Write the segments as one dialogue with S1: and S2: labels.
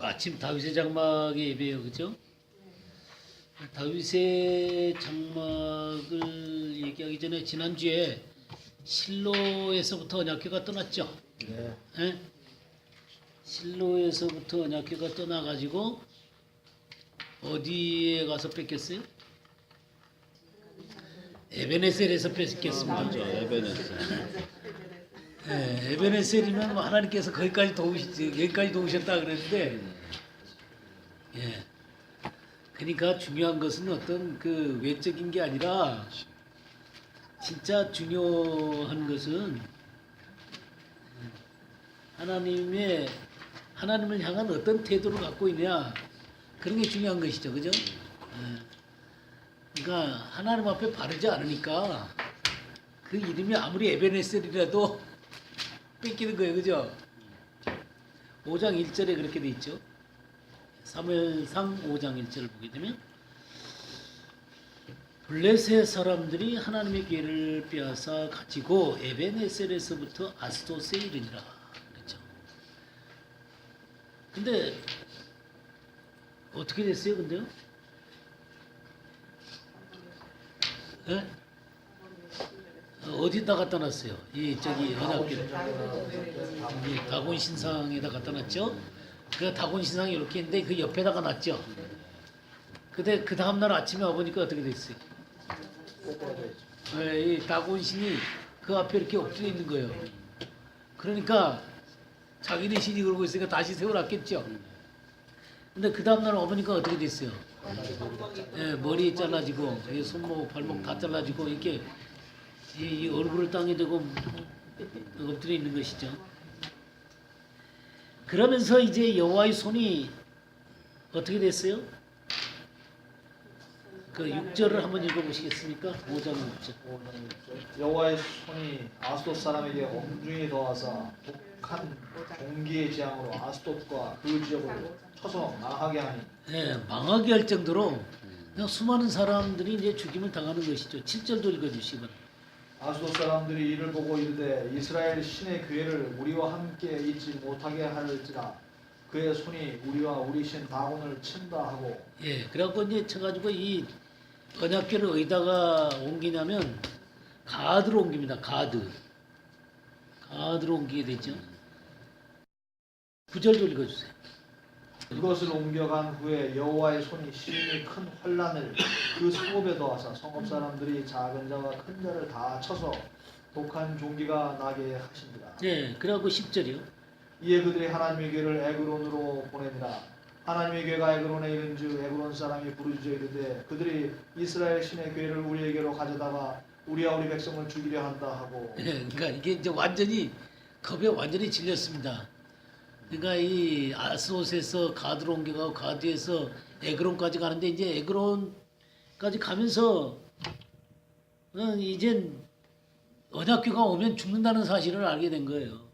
S1: 마침 다윗의 장막의 예배예요, 그죠? 다윗의 장막을 얘기하기 전에 지난주에 실로에서부터 언약궤가 떠났죠.
S2: 네.
S1: 예? 실로에서부터 언약궤가 떠나가지고 어디에 가서 뺏겼어요? 에베네셀에서 뺏겼습니다.
S2: 맞죠. 에베네셀.
S1: 예, 에베네셀이면 뭐 하나님께서 여기까지 도우셨다 그랬는데, 예. 그러니까 중요한 것은 어떤 그 외적인 게 아니라 진짜 중요한 것은 하나님을 향한 어떤 태도를 갖고 있냐, 그런 게 중요한 것이죠, 그죠? 예. 그러니까 하나님 앞에 바르지 않으니까 그 이름이 아무리 에베네셀이라도 뺏기는 거예요, 그죠? 5장 1절에 그렇게 돼 있죠. 사무엘상 5장 1절을 보게 되면 블레셋 사람들이 하나님의 기회를 빼앗아 가지고 에베네셀에서부터 아스돗에 이르니라 그랬죠. 근데 어떻게 됐어요, 근데요? 예? 어디다 갖다 놨어요? 저기 언약궤 다곤 신상에다 갖다 놨죠. 그 다곤 신상이 이렇게 있는데 그 옆에다가 놨죠. 근데 그 다음 날 아침에 와보니까 어떻게 됐어요? 이 다곤 신이 그 앞에 이렇게 엎드려 있는 거예요. 그러니까 자기네 신이 그러고 있으니까 다시 세워놨겠죠. 근데 그 다음 날 와보니까 어떻게 됐어요? 머리 잘라지고 손목 발목 다 잘라지고 이렇게 이 얼굴을 땅에 대고 엎드려 있는 것이죠. 그러면서 이제 여호와의 손이 어떻게 됐어요? 그 6절을 한번 읽어보시겠습니까? 5장 6절.
S2: 여호와의 손이 아스돗 사람에게 엄중히 더하사 독한 종기의 재앙으로 아스돗과 그 지역을 쳐서 망하게 하니.
S1: 네, 망하게 할 정도로 그냥 수많은 사람들이 이제 죽임을 당하는 것이죠. 7절도 읽어주시기 바랍니다.
S2: 아스돗 사람들이 이를 보고 이르되 이스라엘 신의 교회를 우리와 함께 있지 못하게 할지라 그의 손이 우리와 우리 신 다곤을 친다 하고.
S1: 예, 그래갖고 이제 쳐가지고 이 언약궤를 어디다가 옮기냐면 가드로 옮깁니다. 가드로 옮기게 되죠. 9절도 읽어주세요.
S2: 이것을 옮겨간 후에 여호와의 손이 심히 큰 환란을 그 성읍에 더하사 성읍 사람들이 작은 자와 큰 자를 다 쳐서 독한 종기가 나게 하십니다.
S1: 예, 그래갖고 10절이요.
S2: 이에 그들이 하나님의 괴를 에그론으로 보내니라. 하나님의 괴가 에그론에 이른즉 에그론 사람이 부르짖어 이르되 그들이 이스라엘 신의 괴를 우리에게로 가져다가 우리와 우리 백성을 죽이려 한다 하고.
S1: 예, 그러니까 이게 이제 완전히 겁에 완전히 질렸습니다. 그러니까 이 아스돗에서 가드로 옮겨가고 가드에서 에그론까지 가는데 이제 에그론까지 가면서 이젠 언약궤가 오면 죽는다는 사실을 알게 된 거예요.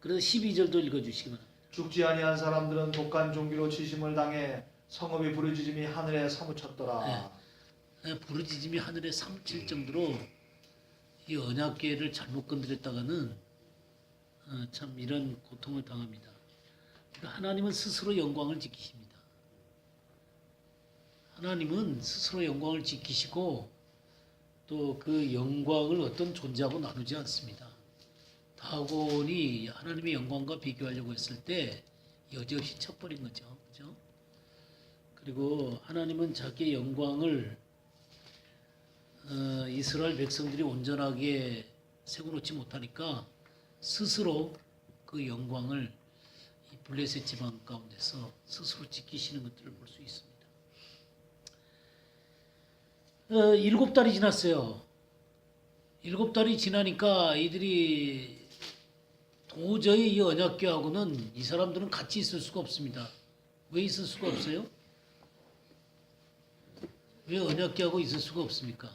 S1: 그래서 12절도 읽어주시기 바랍니다.
S2: 죽지 아니한 사람들은 독한 종기로 치심을 당해 성읍이 부르짖음이 하늘에 사무쳤더라.
S1: 부르짖음이 하늘에 사무칠 정도로 이 언약궤를 잘못 건드렸다가는 참 이런 고통을 당합니다. 그러니까 하나님은 스스로 영광을 지키십니다. 하나님은 스스로 영광을 지키시고 또 그 영광을 어떤 존재하고 나누지 않습니다. 다곤이 하나님의 영광과 비교하려고 했을 때 여지없이 쳐버린 거죠. 그죠? 그리고 하나님은 자기의 영광을 이스라엘 백성들이 온전하게 세워놓지 못하니까 스스로 그 영광을 이 블레셋 지방 가운데서 스스로 지키시는 것들을 볼 수 있습니다. 7달이 지났어요. 7달이 지나니까 이들이 도저히 이 언약궤하고는 이 사람들은 같이 있을 수가 없습니다. 왜 있을 수가 없어요? 왜 언약궤하고 있을 수가 없습니까?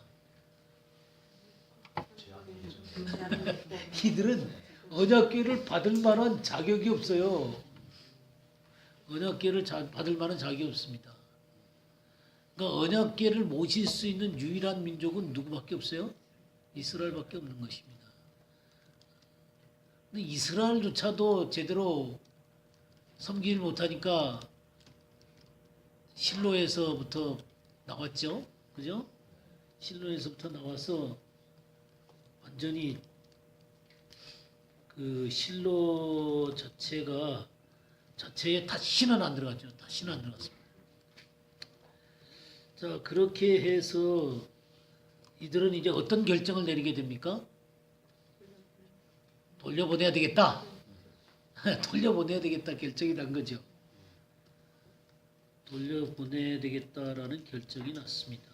S1: 이들은 언약궤를 받을 만한 자격이 없어요. 언약궤를 받을 만한 자격이 없습니다. 그러니까 언약궤를 모실 수 있는 유일한 민족은 누구밖에 없어요? 이스라엘밖에 없는 것입니다. 근데 이스라엘조차도 제대로 섬기질 못하니까 실로에서부터 나왔죠. 그죠? 실로에서부터 나와서 완전히 그 실로 자체에 다시는 안 들어갔죠. 다시는 안 들어갔습니다. 자, 그렇게 해서 이들은 이제 어떤 결정을 내리게 됩니까? 돌려보내야 되겠다. 돌려보내야 되겠다 결정이 난 거죠. 돌려보내야 되겠다라는 결정이 났습니다.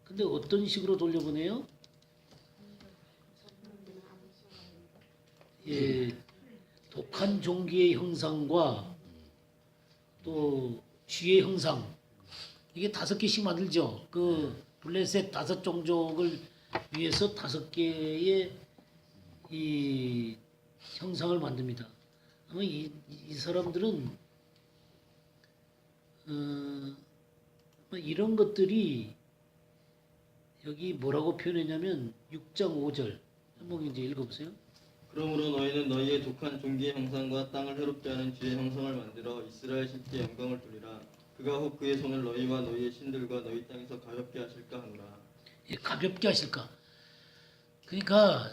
S1: 근데 어떤 식으로 돌려보내요? 예, 독한 종기의 형상과 또 쥐의 형상, 이게 5개씩 만들죠. 그 블레셋 5종족을 위해서 5개의 이 형상을 만듭니다. 아마 이 사람들은 이런 것들이 여기 뭐라고 표현했냐면 6장 5절 한번 이제 읽어보세요.
S3: 그러므로 너희는 너희의 독한 종기의 형상과 땅을 해롭게 하는 쥐의 형상을 만들어 이스라엘 신께 영광을 돌리라. 그가 혹 그의 손을 너희와 너희의 신들과 너희 땅에서 가볍게 하실까 하노라.
S1: 예, 가볍게 하실까. 그러니까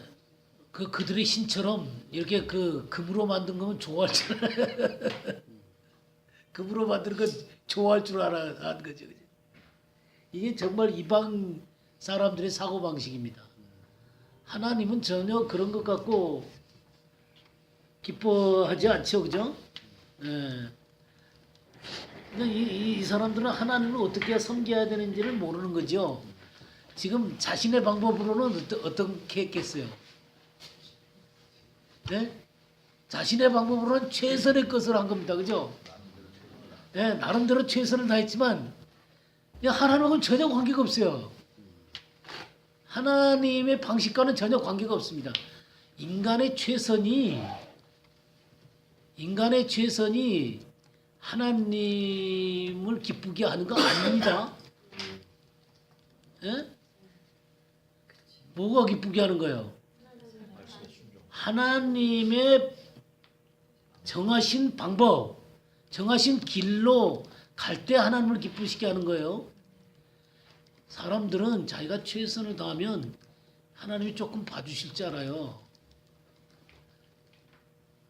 S1: 그들의 신처럼 이렇게 그 금으로 만든 거면 좋아할 줄 알아. 금으로 만드는 건 좋아할 줄 알아는 거죠. 이게 정말 이방 사람들의 사고 방식입니다. 하나님은 전혀 그런 것 갖고 기뻐하지 않죠, 그죠? 예. 근데 이 사람들은 하나님을 어떻게 섬겨야 되는지를 모르는 거죠. 지금 자신의 방법으로는 어떻게 했겠어요? 네? 자신의 방법으로는 최선의 것을 한 겁니다, 그죠? 네, 나름대로 최선을 다했지만 하나님하고는 전혀 관계가 없어요. 하나님의 방식과는 전혀 관계가 없습니다. 인간의 최선이 하나님을 기쁘게 하는 거 아닙니다. 예? 뭐가 기쁘게 하는 거예요? 하나님의 정하신 방법, 정하신 길로 갈 때 하나님을 기쁘시게 하는 거예요. 사람들은 자기가 최선을 다하면 하나님이 조금 봐주실 줄 알아요.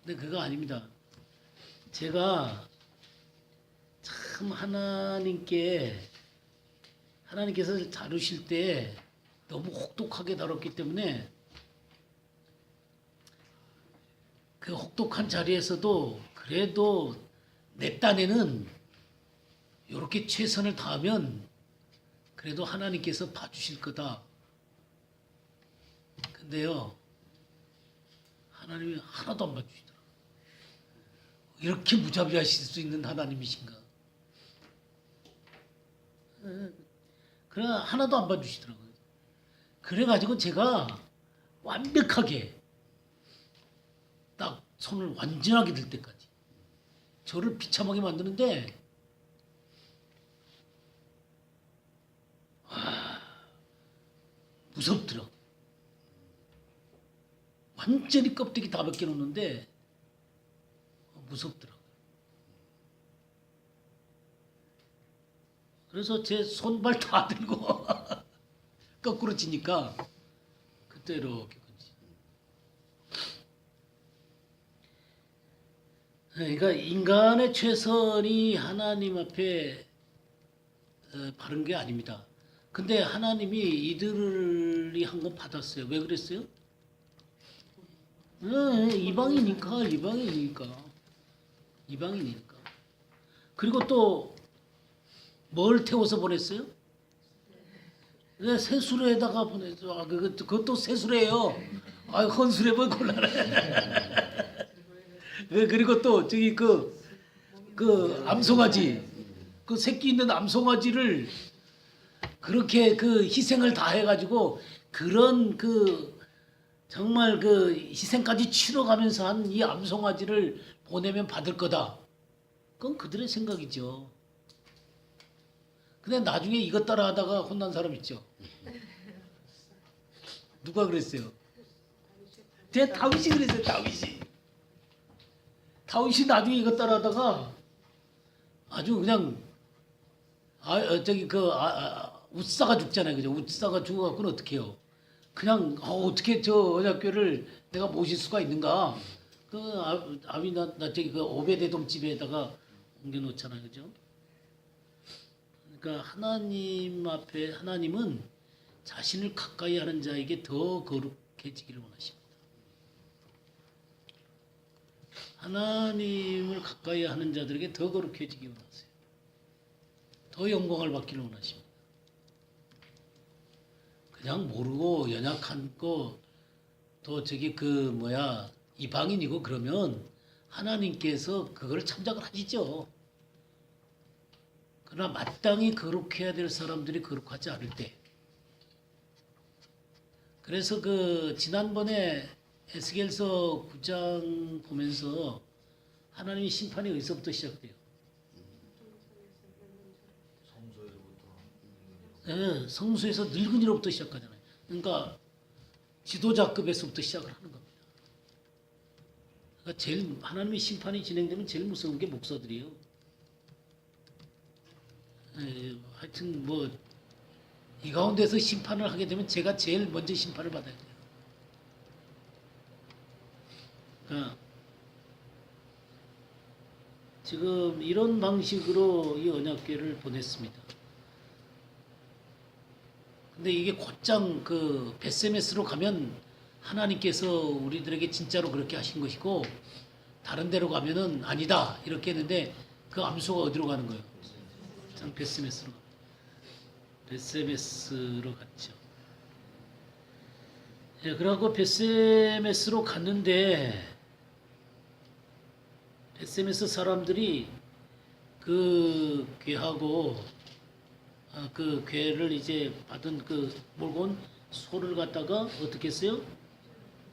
S1: 근데 그거 아닙니다. 제가 참 하나님께서 다루실 때 너무 혹독하게 다뤘기 때문에 그 혹독한 자리에서도 그래도 내 딴에는 이렇게 최선을 다하면 그래도 하나님께서 봐주실 거다. 근데요, 하나님이 하나도 안 봐주시더라고요. 이렇게 무자비하실 수 있는 하나님이신가? 그러나 하나도 안 봐주시더라고요. 그래가지고 제가 완벽하게 딱 손을 완전하게 들 때까지 저를 비참하게 만드는데 무섭더라고요. 완전히 껍데기 다 벗겨놓는데 무섭더라고요. 그래서 제 손발 다 들고 거꾸로 치니까 그때 이렇게 건지. 그러니까 인간의 최선이 하나님 앞에 바른 게 아닙니다. 근데 하나님이 이들이 한 건 받았어요. 왜 그랬어요? 이방이니까. 그리고 또 뭘 태워서 보냈어요? 새수레에다가 보냈죠. 그것도 새수레예요. 헌수레 뭐 곤란해. 그리고 또 저기 그 암송아지, 그 새끼 있는 암송아지를 그렇게 그 희생을 다 해가지고 그런 정말 그 희생까지 치러가면서 한 이 암송아지를 보내면 받을 거다. 그건 그들의 생각이죠. 근데 나중에 이것 따라 하다가 혼난 사람 있죠. 누가 그랬어요? 다윗이 그랬어요. 다윗이 나중에 이것 따라하다가 아주 그냥 웃사가 죽잖아요, 그죠? 웃사가 죽어갖고는 어떻게 해요? 그냥 어떻게 저 언약궤를 내가 모실 수가 있는가? 그 아비나 저기 그 오베데돔 집에다가 옮겨놓잖아요, 그죠? 그러니까 하나님 앞에 하나님은 자신을 가까이 하는 자에게 더 거룩해지기를 원하십니다. 하나님을 가까이 하는 자들에게 더 거룩해지기 원하세요. 더 영광을 받기를 원하십니다. 그냥 모르고 연약한 거 또 저기 이방인이고 그러면 하나님께서 그걸 참작을 하시죠. 그러나 마땅히 거룩해야 될 사람들이 거룩하지 않을 때. 그래서 지난번에 에스겔서 9장 보면서 하나님의 심판이 어디서부터 시작돼요? 네, 성소에서 늙은이로부터 시작하잖아요. 그러니까 지도자급에서부터 시작을 하는 겁니다. 그러니까 제일 하나님의 심판이 진행되면 제일 무서운 게 목사들이에요. 하여튼 이 가운데서 심판을 하게 되면 제가 제일 먼저 심판을 받아야 돼요. 그러니까 지금 이런 방식으로 이 언약궤를 보냈습니다. 근데 이게 곧장 베세메스로 가면 하나님께서 우리들에게 진짜로 그렇게 하신 것이고 다른 데로 가면은 아니다 이렇게 했는데 그 암소가 어디로 가는 거예요? 참 베세메스로 갔죠. 예, 그러고 베세메스로 갔는데 베세메스 사람들이 그 궤하고 그 궤를 이제 받은 몰고 온 소를 갖다가 어떻게 했어요?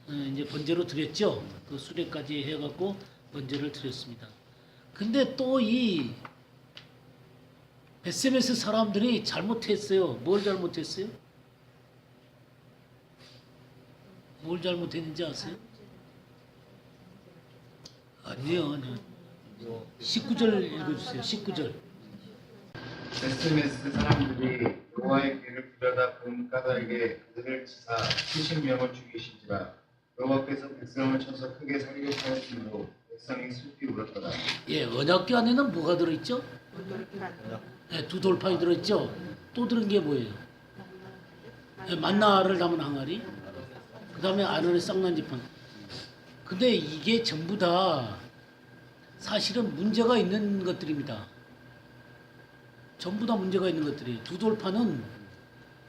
S1: 이제 번제로 드렸죠. 그 수레까지 해갖고 번제를 드렸습니다. 근데 또 이 베세메스 사람들이 잘못했어요. 뭘 잘못했어요? 뭘 잘못했는지 아세요? 아니요. 19절 읽어주세요. 19절.
S4: 베스메스 사람들이 여호와의 궤를 들여다 본 까닭에 그들을 치사 70명을 죽이신지라 여호와께서 백성을 쳐서 크게 살게 하였으므로 백성이 슬피 울었더라.
S1: 예, 언약궤 안에는 뭐가 들어있죠? 예, 두 돌판이 들어있죠. 또 들은 게 뭐예요? 예, 만나를 담은 항아리. 그 다음에 아론의 쌍난지판. 근데 이게 전부 다 사실은 문제가 있는 것들입니다. 전부 다 문제가 있는 것들이. 두 돌판은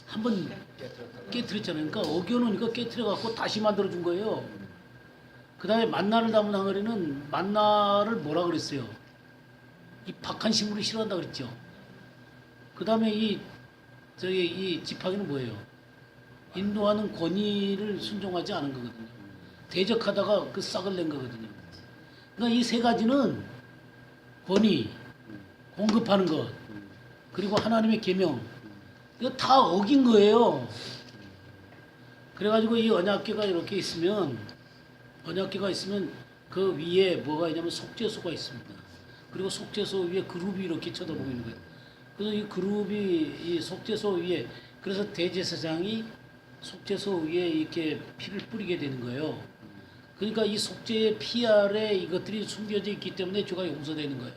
S1: 한번 깨트렸잖아요. 그러니까 어겨놓으니까 깨트려갖고 다시 만들어준 거예요. 그 다음에 만나를 담은 항아리는 만나를 뭐라 그랬어요? 이 박한 식물을 싫어한다 그랬죠. 그 다음에 이 지팡이는 뭐예요? 인도하는 권위를 순종하지 않은 거거든요. 대적하다가 그 싹을 낸 거거든요. 그러니까 이 세 가지는 권위, 공급하는 것, 그리고 하나님의 계명, 이거 다 어긴 거예요. 그래가지고 이 언약궤가 이렇게 있으면 그 위에 뭐가 있냐면 속죄소가 있습니다. 그리고 속죄소 위에 그룹이 이렇게 쳐다보고 있는 거예요. 그래서 이 그룹이 이 속죄소 위에, 그래서 대제사장이 속죄소 위에 이렇게 피를 뿌리게 되는 거예요. 그러니까 이 속죄의 피 아래 이것들이 숨겨져 있기 때문에 죄가 용서되는 거예요.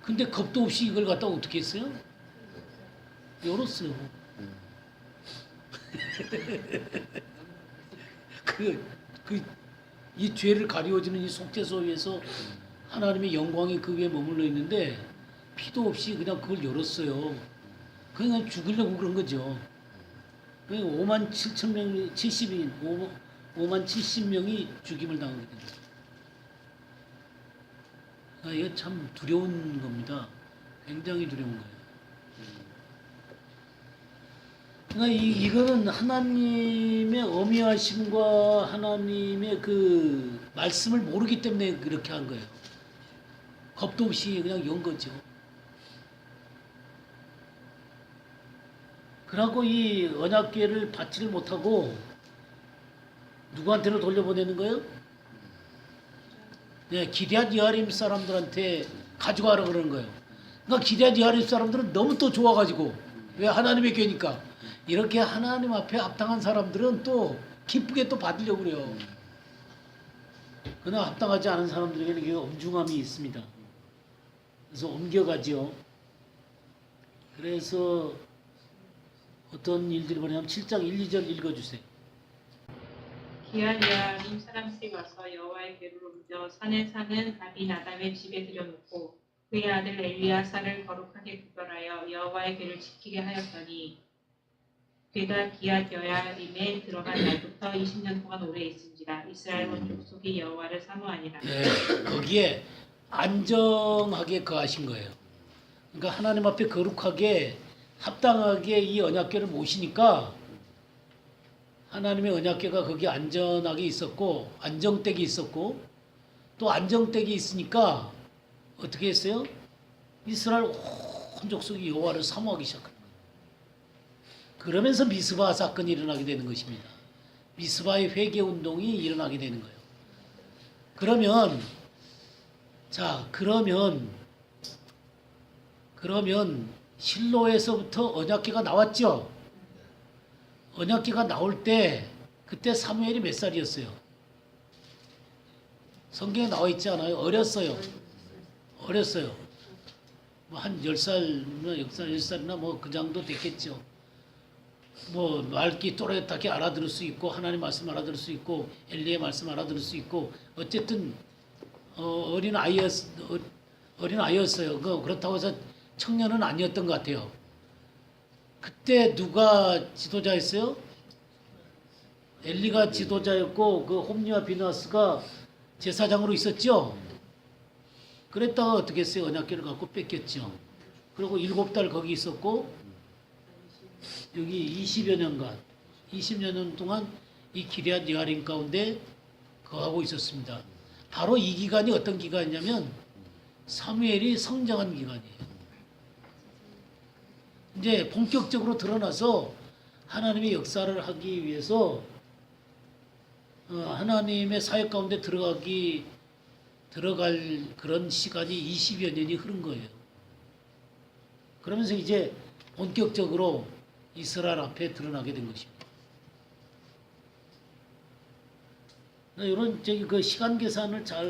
S1: 근데 겁도 없이 이걸 갖다 어떻게 했어요? 열었어요. 이 죄를 가리워주는 이 속죄소 위에서 하나님의 영광이 그 위에 머물러 있는데 피도 없이 그냥 그걸 열었어요. 그냥 죽으려고 그런 거죠. 5만 7천 명이 5만 70명이 죽임을 당하게 됩니다. 이거 참 두려운 겁니다. 굉장히 두려운 거예요. 그러니까 이거는 하나님의 어미하심과 하나님의 그 말씀을 모르기 때문에 그렇게 한 거예요. 겁도 없이 그냥 연 거죠. 그러고 이 언약궤를 받지를 못하고 누구한테로 돌려보내는 거예요? 네, 기럇 여아림 사람들한테 가져가라 그러는 거예요. 그러니까 기럇 여아림 사람들은 너무 또 좋아가지고 왜 하나님의 교니까 이렇게 하나님 앞에 합당한 사람들은 또 기쁘게 또 받으려고 그래요. 그러나 합당하지 않은 사람들에게는 이게 엄중함이 있습니다. 그래서 옮겨가지요. 그래서 어떤 일들이 벌어지냐면 7장 1, 2절 읽어주세요.
S5: 기한 여아림 사람들이 와서 여호와의 궤를 옮겨 산에 사는 아비나답의 집에 들여놓고 그의 아들 엘리야사를 거룩하게 구별하여 여호와의 궤를 지키게 하였더니 궤가 기앗 여아림에 들어간 날부터 20년 동안 오래 있은지라 이스라엘 온 족속이 여호와를 사모하니라.
S1: 네, 거기에 안정하게 거하신 거예요. 그러니까 하나님 앞에 거룩하게 합당하게 이 언약궤를 모시니까 하나님의 언약궤가 거기 안전하게 있었고 안정댁이 있었고 또 안정댁이 있으니까 어떻게 했어요? 이스라엘 온 족속이 여호와를 사모하기 시작합니다. 그러면서 미스바 사건이 일어나게 되는 것입니다. 미스바의 회개 운동이 일어나게 되는 거예요. 그러면 실로에서부터 언약궤가 나왔죠. 언약궤가 나올 때 그때 사무엘이 몇 살이었어요? 성경에 나와 있지 않아요? 어렸어요. 뭐 한 10살이나 10살이나 뭐 그 정도 됐겠죠. 뭐 말기 또렷하게 알아들을 수 있고 하나님 말씀 알아들을 수 있고 엘리의 말씀 알아들을 수 있고 어쨌든 어린 아이였어요. 그렇다고 해서 청년은 아니었던 것 같아요. 그때 누가 지도자였어요? 엘리가 지도자였고 그 홈리와 비나스가 제사장으로 있었죠. 그랬다가 어떻게 했어요? 언약궤를 갖고 뺏겼죠. 그리고 7달 거기 있었고 여기 20여 년 동안 이 기럇 여아림 가운데 거하고 있었습니다. 바로 이 기간이 어떤 기간이냐면 사무엘이 성장한 기간이에요. 이제 본격적으로 드러나서 하나님의 역사를 하기 위해서 하나님의 사역 가운데 들어갈 그런 시간이 20여 년이 흐른 거예요. 그러면서 이제 본격적으로 이스라엘 앞에 드러나게 된 것입니다. 이런 그 시간 계산을 잘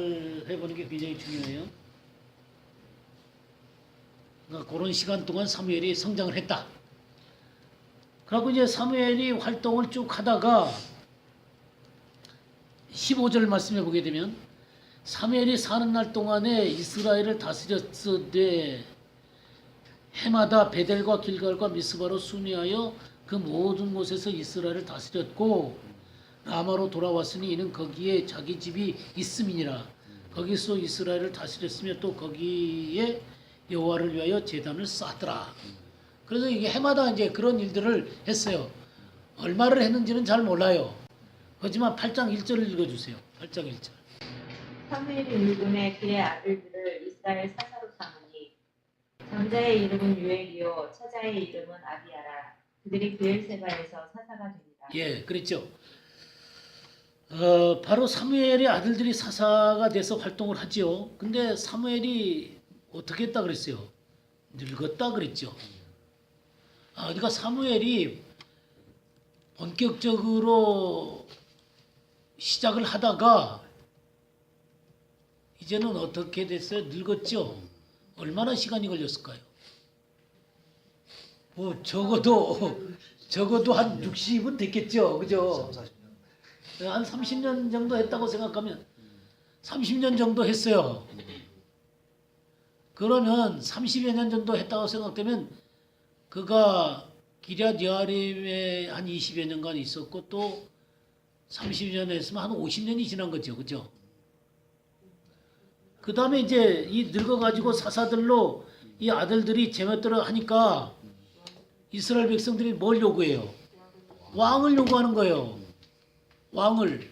S1: 해보는 게 굉장히 중요해요. 그러니까 그런 시간 동안 사무엘이 성장을 했다. 그리고 이제 사무엘이 활동을 쭉 하다가 15절 말씀해 보게 되면 사무엘이 사는 날 동안에 이스라엘을 다스렸으되 해마다 베델과 길갈과 미스바로 순회하여 그 모든 곳에서 이스라엘을 다스렸고 라마로 돌아왔으니 이는 거기에 자기 집이 있음이니라. 거기서 이스라엘을 다스렸으며 또 거기에 여호와를 위하여 제단을 쌓더라. 그래서 이게 해마다 이제 그런 일들을 했어요. 얼마를 했는지는 잘 몰라요. 하지만 8장 1절을 읽어주세요. 8장 1절.
S5: 사무엘이 일군에 그의 아들들을 이스라엘 사사로 삼으니 장자의 이름은 유엘이요 차자의 이름은 아비야라. 그들이 브엘세바에서 사사가 됩니다.
S1: 예, 그랬죠. 바로 사무엘의 아들들이 사사가 돼서 활동을 하지요. 근데 사무엘이 어떻게 했다 그랬어요? 늙었다 그랬죠. 그러니까 사무엘이 본격적으로 시작을 하다가 이제는 어떻게 됐어요? 늙었죠. 얼마나 시간이 걸렸을까요? 뭐 적어도 한 60은 됐겠죠. 그죠?
S2: 30, 40년.
S1: 한 30년 정도 했다고 생각하면 30년 정도 했어요. 그러면 30여 년 정도 했다고 생각되면 그가 기럇 여아림에 한 20여 년간 있었고 또 30년 했으면 한 50년이 지난 거죠. 그죠? 그 다음에 이제 이 늙어가지고 사사들로 이 아들들이 제멋대로 하니까 이스라엘 백성들이 뭘 요구해요? 왕을 요구하는 거예요. 왕을.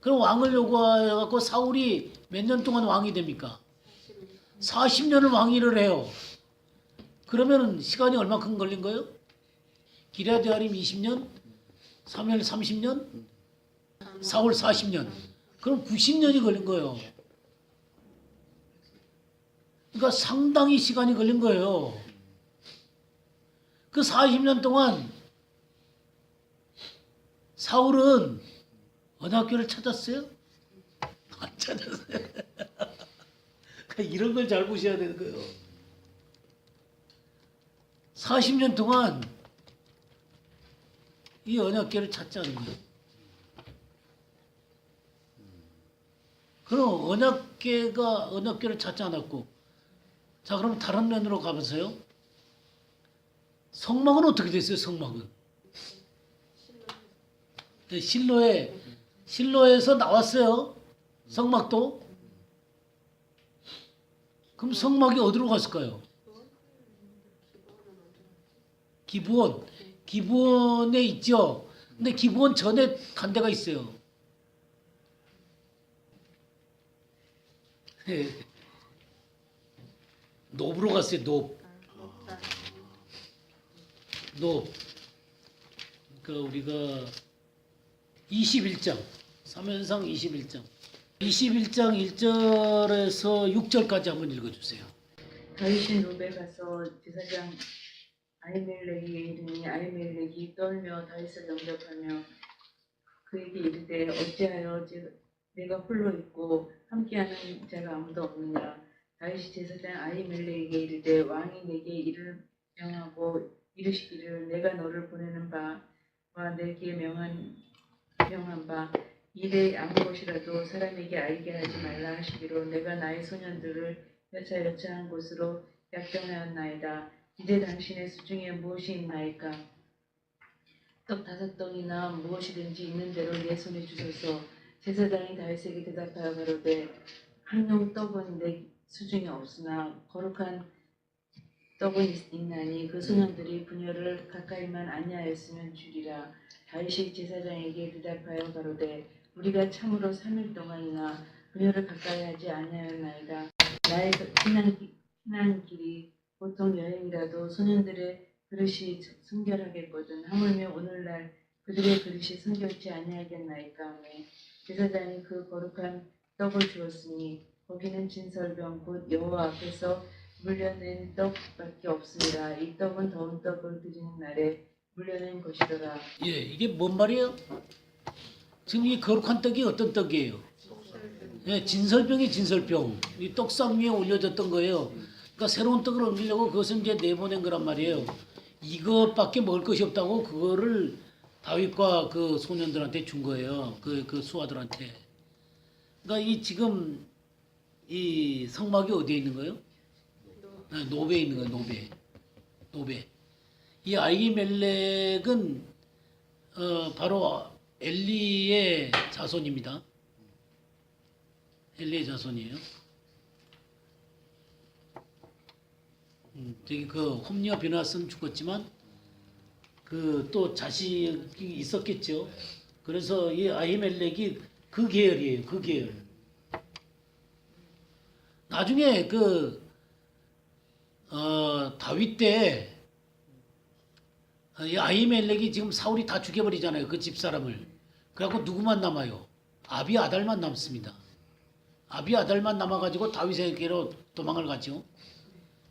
S1: 그럼 왕을 요구해갖고 사울이 몇 년 동안 왕이 됩니까? 40년을 왕위를 해요. 그러면 시간이 얼마큼 걸린 거예요? 기럇 여아림 20년, 사무엘 30년, 사울 40년. 그럼 90년이 걸린 거예요. 그러니까 상당히 시간이 걸린 거예요. 그 40년 동안 사울은 어느 학교를 찾았어요? 안 찾았어요. 그러니까 이런 걸 잘 보셔야 되는 거예요. 40년 동안 이 언약궤를 찾지 않은 거예요. 그럼 언약궤를 찾지 않았고, 자 그럼 다른 면으로 가보세요. 성막은 어떻게 됐어요? 성막은 네, 실로에서 나왔어요. 성막도. 그럼 성막이 어디로 갔을까요? 기브온에 있죠. 근데 기브온 전에 간 데가 있어요. 노브로 갔어요. 노브. 그 우리가 21장 사면상 21장 1절에서 6절까지 한번 읽어주세요.
S6: 다윗이 노베 가서 제사장 아히멜렉에게 이르니 아히멜렉이 떨며 다윗을 영접하며 그에게 이르되 어찌하여 내가 홀로 있고 함께하는 자가 아무도 없느냐. 다윗이 제사장 아히멜렉에게 이르되 왕이 내게 이를 명하고 이르시기를 내가 너를 보내는 바와 내게 명한 바 이래 아무 것이라도 사람에게 알게 하지 말라 하시기로 내가 나의 소년들을 여차여차한 곳으로 약정하였나이다. 이제 당신의 수중에 무엇이 있나이까? 떡 5덩이나 무엇이든지 있는 대로 내 손에 주소서. 제사장이 다윗에게 대답하여 가로되 한 떡은 내 수중에 없으나 거룩한 떡은 있나니 그 소년들이 분열을 가까이만 아니하였으면 주리라. 다윗이 제사장에게 대답하여 가로되 우리가 참으로 3일 동안이나 분열을 가까이 하지 아니하였나이다. 나의 피난 길이 보통 여행이라도 소년들의 그릇이 순결하겠거든. 하물며 오늘날 그들의 그릇이 순결치 아니하겠나이까 하며 제사장이 그 거룩한 떡을 주었으니 거기는 진설병 곧 여호와 앞에서 물려낸 떡밖에 없습니다. 이 떡은 더운 떡을 드리는 날에 물려낸 것이더라.
S1: 예, 이게 뭔 말이에요? 지금 이 거룩한 떡이 어떤 떡이에요? 예, 진설병이 진설병. 이 떡상 위에 올려졌던 거예요. 그러니까 새로운 떡을 얹으려고 그것을 이제 내보낸 거란 말이에요. 이것밖에 먹을 것이 없다고 그거를 다윗과 그 소년들한테 준 거예요. 그 수하들한테. 그러니까 이 지금 이 성막이 어디에 있는 거예요? 네, 노베에 있는 거예요. 노베. 이 아히멜렉은 바로 엘리의 자손입니다. 엘리의 자손이에요. 저기 그 홈리와 비나스는 죽었지만 그 또 자식이 있었겠죠. 그래서 이 아히멜렉이 그 계열이에요. 그 계열. 나중에 다윗 때 이 아히멜렉이 지금 사울이 다 죽여버리잖아요. 그 집사람을. 그래갖고 누구만 남아요? 아비아달만 남습니다. 아비아달만 남아가지고 다윗에게로 도망을 가죠.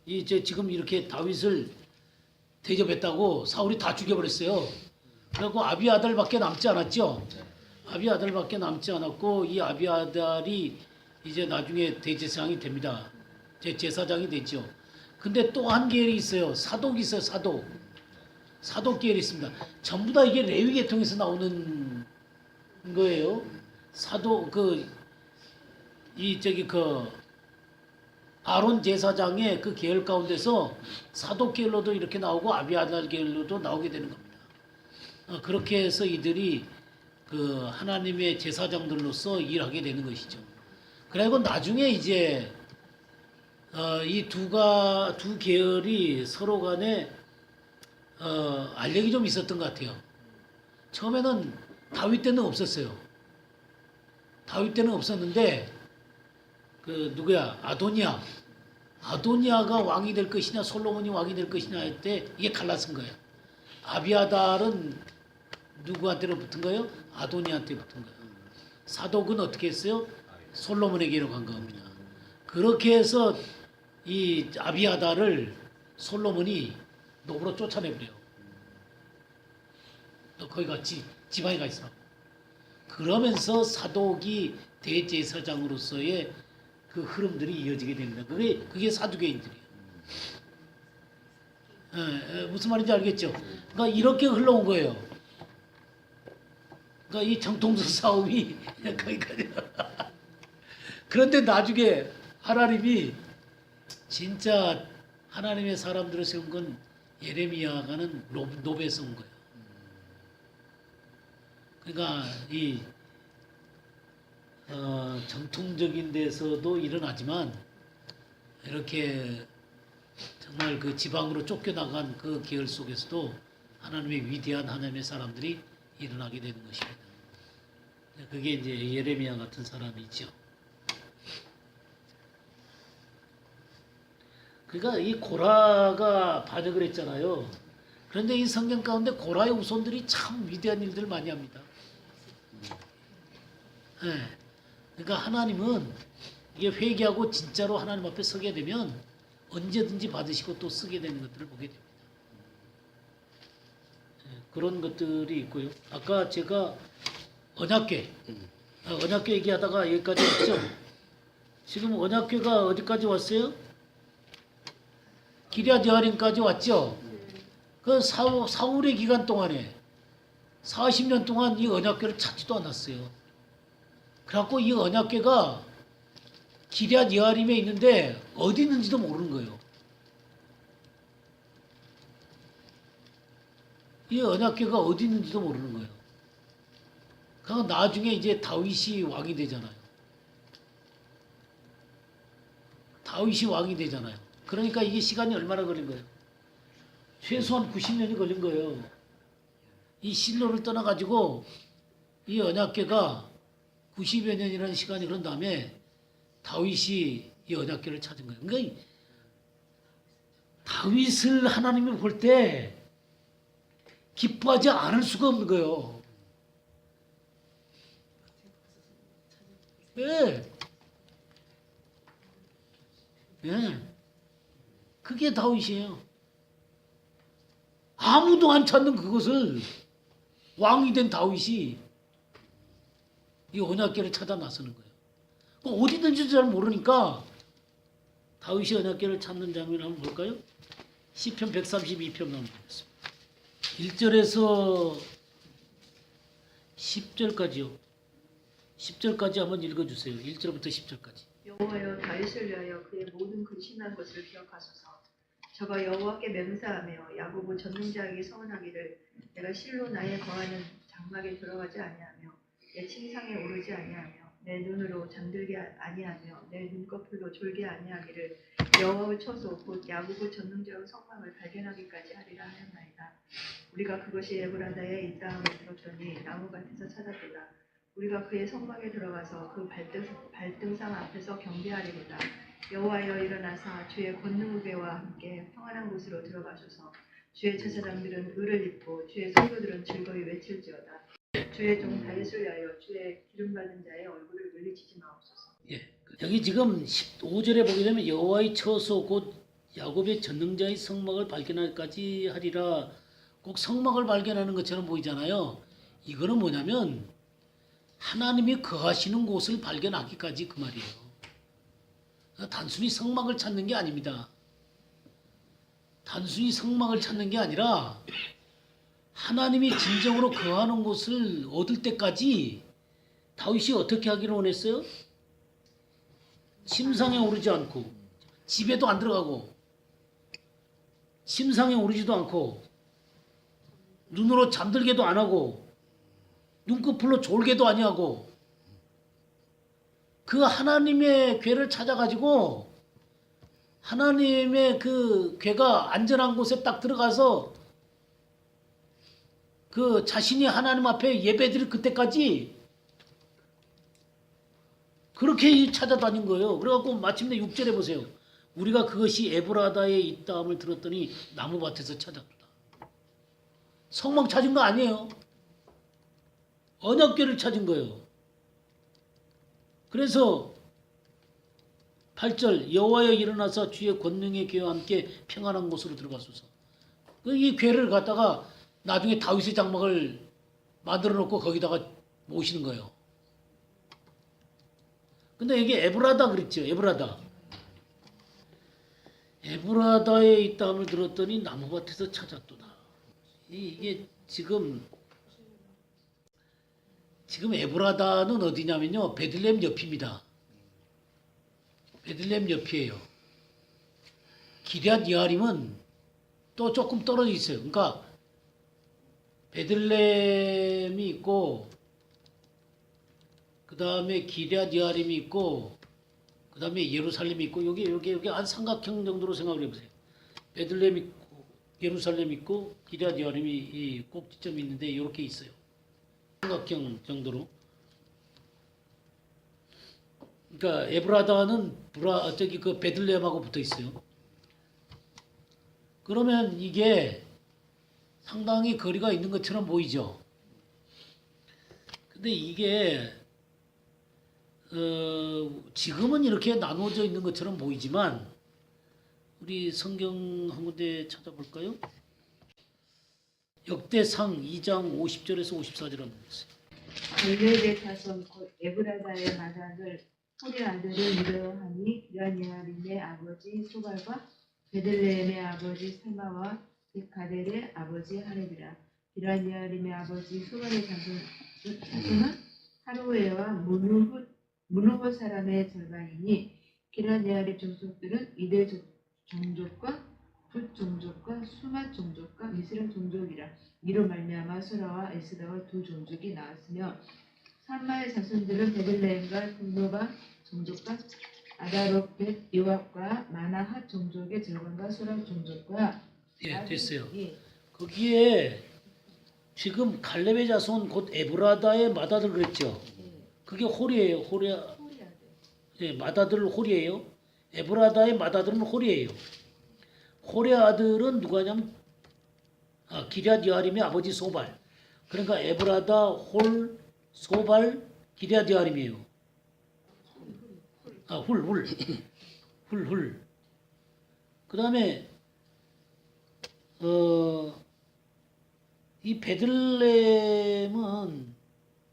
S1: 지금 이렇게 다윗을 대접했다고 사울이 다 죽여버렸어요. 그래갖고 아비아달밖에 남지 않았죠. 아비아달밖에 남지 않았고 이 아비아달이 이제 나중에 대제사장이 됩니다. 제사장이 되죠. 근데 또 한 계열이 있어요. 사독이 있어요. 사독 계열이 있습니다. 전부 다 이게 레위 계통에서 나오는 거예요. 사독 아론 제사장의 그 계열 가운데서 사독 계열로도 이렇게 나오고 아비아달 계열로도 나오게 되는 겁니다. 그렇게 해서 이들이 그 하나님의 제사장들로서 일하게 되는 것이죠. 그리고 나중에 이제 이 두 계열이 서로 간에 알력이 좀 있었던 것 같아요. 처음에는 다윗 때는 없었어요. 다윗 때는 없었는데 그 누구야? 아도니아가 왕이 될 것이냐 솔로몬이 왕이 될 것이냐 할 때 이게 갈라선 거예요. 아비아달은 누구한테로 붙은 거예요? 아도니아한테 붙은 거예요. 사독은 어떻게 했어요? 솔로몬에게로 간 겁니다. 그렇게 해서 이 아비아다를 솔로몬이 노브로 쫓아내버려요. 너 거기 같이 지방에 가 있어. 그러면서 사독이 대제사장으로서의 그 흐름들이 이어지게 됩니다. 그게 사두개인들이에요. 무슨 말인지 알겠죠? 그러니까 이렇게 흘러온 거예요. 그러니까 이 정통성 싸움이 거기까지. 그런데 나중에 하나님이 진짜 하나님의 사람들을 세운 건 예레미야가는 노베에 세운 거예요. 그러니까 이 정통적인 데서도 일어나지만 이렇게 정말 그 지방으로 쫓겨나간 그 계열 속에서도 하나님의 위대한 하나님의 사람들이 일어나게 되는 것입니다. 그게 이제 예레미야 같은 사람이죠. 그러니까 이 고라가 반역을 했잖아요. 그런데 이 성경 가운데 고라의 후손들이 참 위대한 일들을 많이 합니다. 네. 그러니까 하나님은 이게 회개하고 진짜로 하나님 앞에 서게 되면 언제든지 받으시고 또 쓰게 되는 것들을 보게 됩니다. 그런 것들이 있고요. 아까 제가 언약궤 얘기하다가 여기까지 왔죠. 지금 언약궤가 어디까지 왔어요? 기럇 여아림까지 왔죠. 그 사울의 기간 동안에 40년 동안 이 언약궤를 찾지도 않았어요. 그래갖고 이 언약궤가 기럇 여아림에 있는데 어디 있는지도 모르는 거예요. 이 언약궤가 어디 있는지도 모르는 거예요. 그러니까 나중에 이제 다윗이 왕이 되잖아요. 다윗이 왕이 되잖아요. 그러니까 이게 시간이 얼마나 걸린 거예요? 최소한 90년이 걸린 거예요. 이 실로를 떠나가지고 이 언약궤가 90여 년이라는 시간이 그런 다음에 다윗이 이 언약궤를 찾은 거예요. 그러니까 다윗을 하나님이 볼 때 기뻐하지 않을 수가 없는 거예요. 네. 네. 그게 다윗이에요. 아무도 안 찾는 그것을 왕이 된 다윗이 이 언약궤를 찾아 나서는 거예요. 어디든지 잘 모르니까 다윗이 언약궤를 찾는 장면을 한번 볼까요? 시편 132편 한번 보겠습니다. 1절에서 10절까지요. 10절까지 한번 읽어주세요. 1절부터 10절까지.
S7: 여호와여 다윗을 위하여 그의 모든 근심한 것을 기억하소서. 저가 여호와께 맹세하며 야고보 전능자에게 서원하기를 내가 실로 나의 거하는 장막에 들어가지 아니하며 내 침상에 오르지 아니하며 내 눈으로 잠들게 아니하며 내 눈꺼풀로 졸게 아니하기를 여호와의 처소 곧 야고보 전능자의 성막을 발견하기까지 하리라 하였나이다. 우리가 그것이 에브라다에 있다함을 들었더니 나무밭에서 찾았도다. 우리가 그의 성막에 들어가서 그 발등상 앞에서 경배하리로다. 여호와여 일어나사 주의 권능의궤와 함께 평안한 곳으로 들어가소서. 주의 제사장들은 의를 입고 주의 성도들은 즐거이 외칠지어다. 주의 종 다윗을 위하여 주의 기름받은 자의 얼굴을 물리치지 마옵소서.
S1: 여기 지금 15절에 보게 되면 여호와의 처소 곧 야곱의 전능자의 성막을 발견하기까지 하리라. 꼭 성막을 발견하는 것처럼 보이잖아요. 이거는 뭐냐면 하나님이 거하시는 곳을 발견하기까지 그 말이에요. 단순히 성막을 찾는 게 아닙니다. 단순히 성막을 찾는 게 아니라 하나님이 진정으로 거하는 곳을 얻을 때까지 다윗이 어떻게 하기를 원했어요? 침상에 오르지 않고 집에도 안 들어가고 침상에 오르지도 않고 눈으로 잠들게도 안 하고 눈꺼풀로 졸게도 아니하고 그 하나님의 궤를 찾아가지고 하나님의 그 궤가 안전한 곳에 딱 들어가서 그 자신이 하나님 앞에 예배드릴 그때까지 그렇게 찾아다닌 거예요. 그래갖고 마침내 6절에 보세요. 우리가 그것이 에브라다에 있다함을 들었더니 나무밭에서 찾았다. 성막 찾은 거 아니에요. 언약궤를 찾은 거예요. 그래서 8절 여호와여 일어나사 주의 권능의 괴와 함께 평안한 곳으로 들어가소서. 이 괴를 갖다가 나중에 다윗의 장막을 만들어 놓고 거기다가 모시는 거예요. 근데 이게 에브라다 그랬죠. 에브라다. 에브라다에 있다함을 들었더니 나무밭에서 찾았도다. 이게 지금 에브라다는 어디냐면요. 베들레헴 옆입니다. 베들레헴 옆이에요. 기럇 여아림은 또 조금 떨어져 있어요. 그러니까 베들레헴이 있고 그 다음에 기럇 여아림이 있고 그 다음에 예루살렘이 있고 여기 한 삼각형 정도로 생각을 해보세요. 베들레헴 있고 예루살렘 있고 기럇 여아림이 이 꼭지점이 있는데 이렇게 있어요. 삼각형 정도로. 그러니까 에브라다는 그 베들레헴하고 붙어 있어요. 그러면 이게 상당히 거리가 있는 것처럼 보이죠. 근데 이게 지금은 이렇게 나누어져 있는 것처럼 보이지만 우리 성경 한 군데 찾아볼까요? 역대상 2장 50절에서 54절 한번 보세요.
S6: 엘레의 자손 곧 에브라다의 마닥을 후리 아들을 이러하니 기럇여아림의 아버지 소발과 베들레헴의 아버지 살마와 가델의 아버지 하렙이라. 기럇여아림의 아버지 소발의 자손은 하루에와 문후봇 사람의 절반이니 기럇여아림 종족들은 이들 종족과 붓 종족과 수맛 종족과 미스름 종족이라. 이로 말미암아 소라와 에스다와 두 종족이 나왔으며 산마의 자손들은 베들레헴과 분노바 종족과 아다롯 벳 요압과 마나핫 종족의 절반과 소라 종족과
S1: 예, 됐어요.
S6: 예.
S1: 거기에 지금 갈렙의 자손 곧 에브라다의 맏아들 그랬죠. 그게 홀이에요.
S6: 호리아들.
S1: 예, 맏아들 홀이에요. 에브라다의 맏아들은 홀이에요. 홀의 아들은 누가냐면 기럇 여아림의 아버지 소발. 그러니까 에브라다, 홀, 소발, 기럇 여아림이에요. 훌. 그 다음에 이 베들레헴은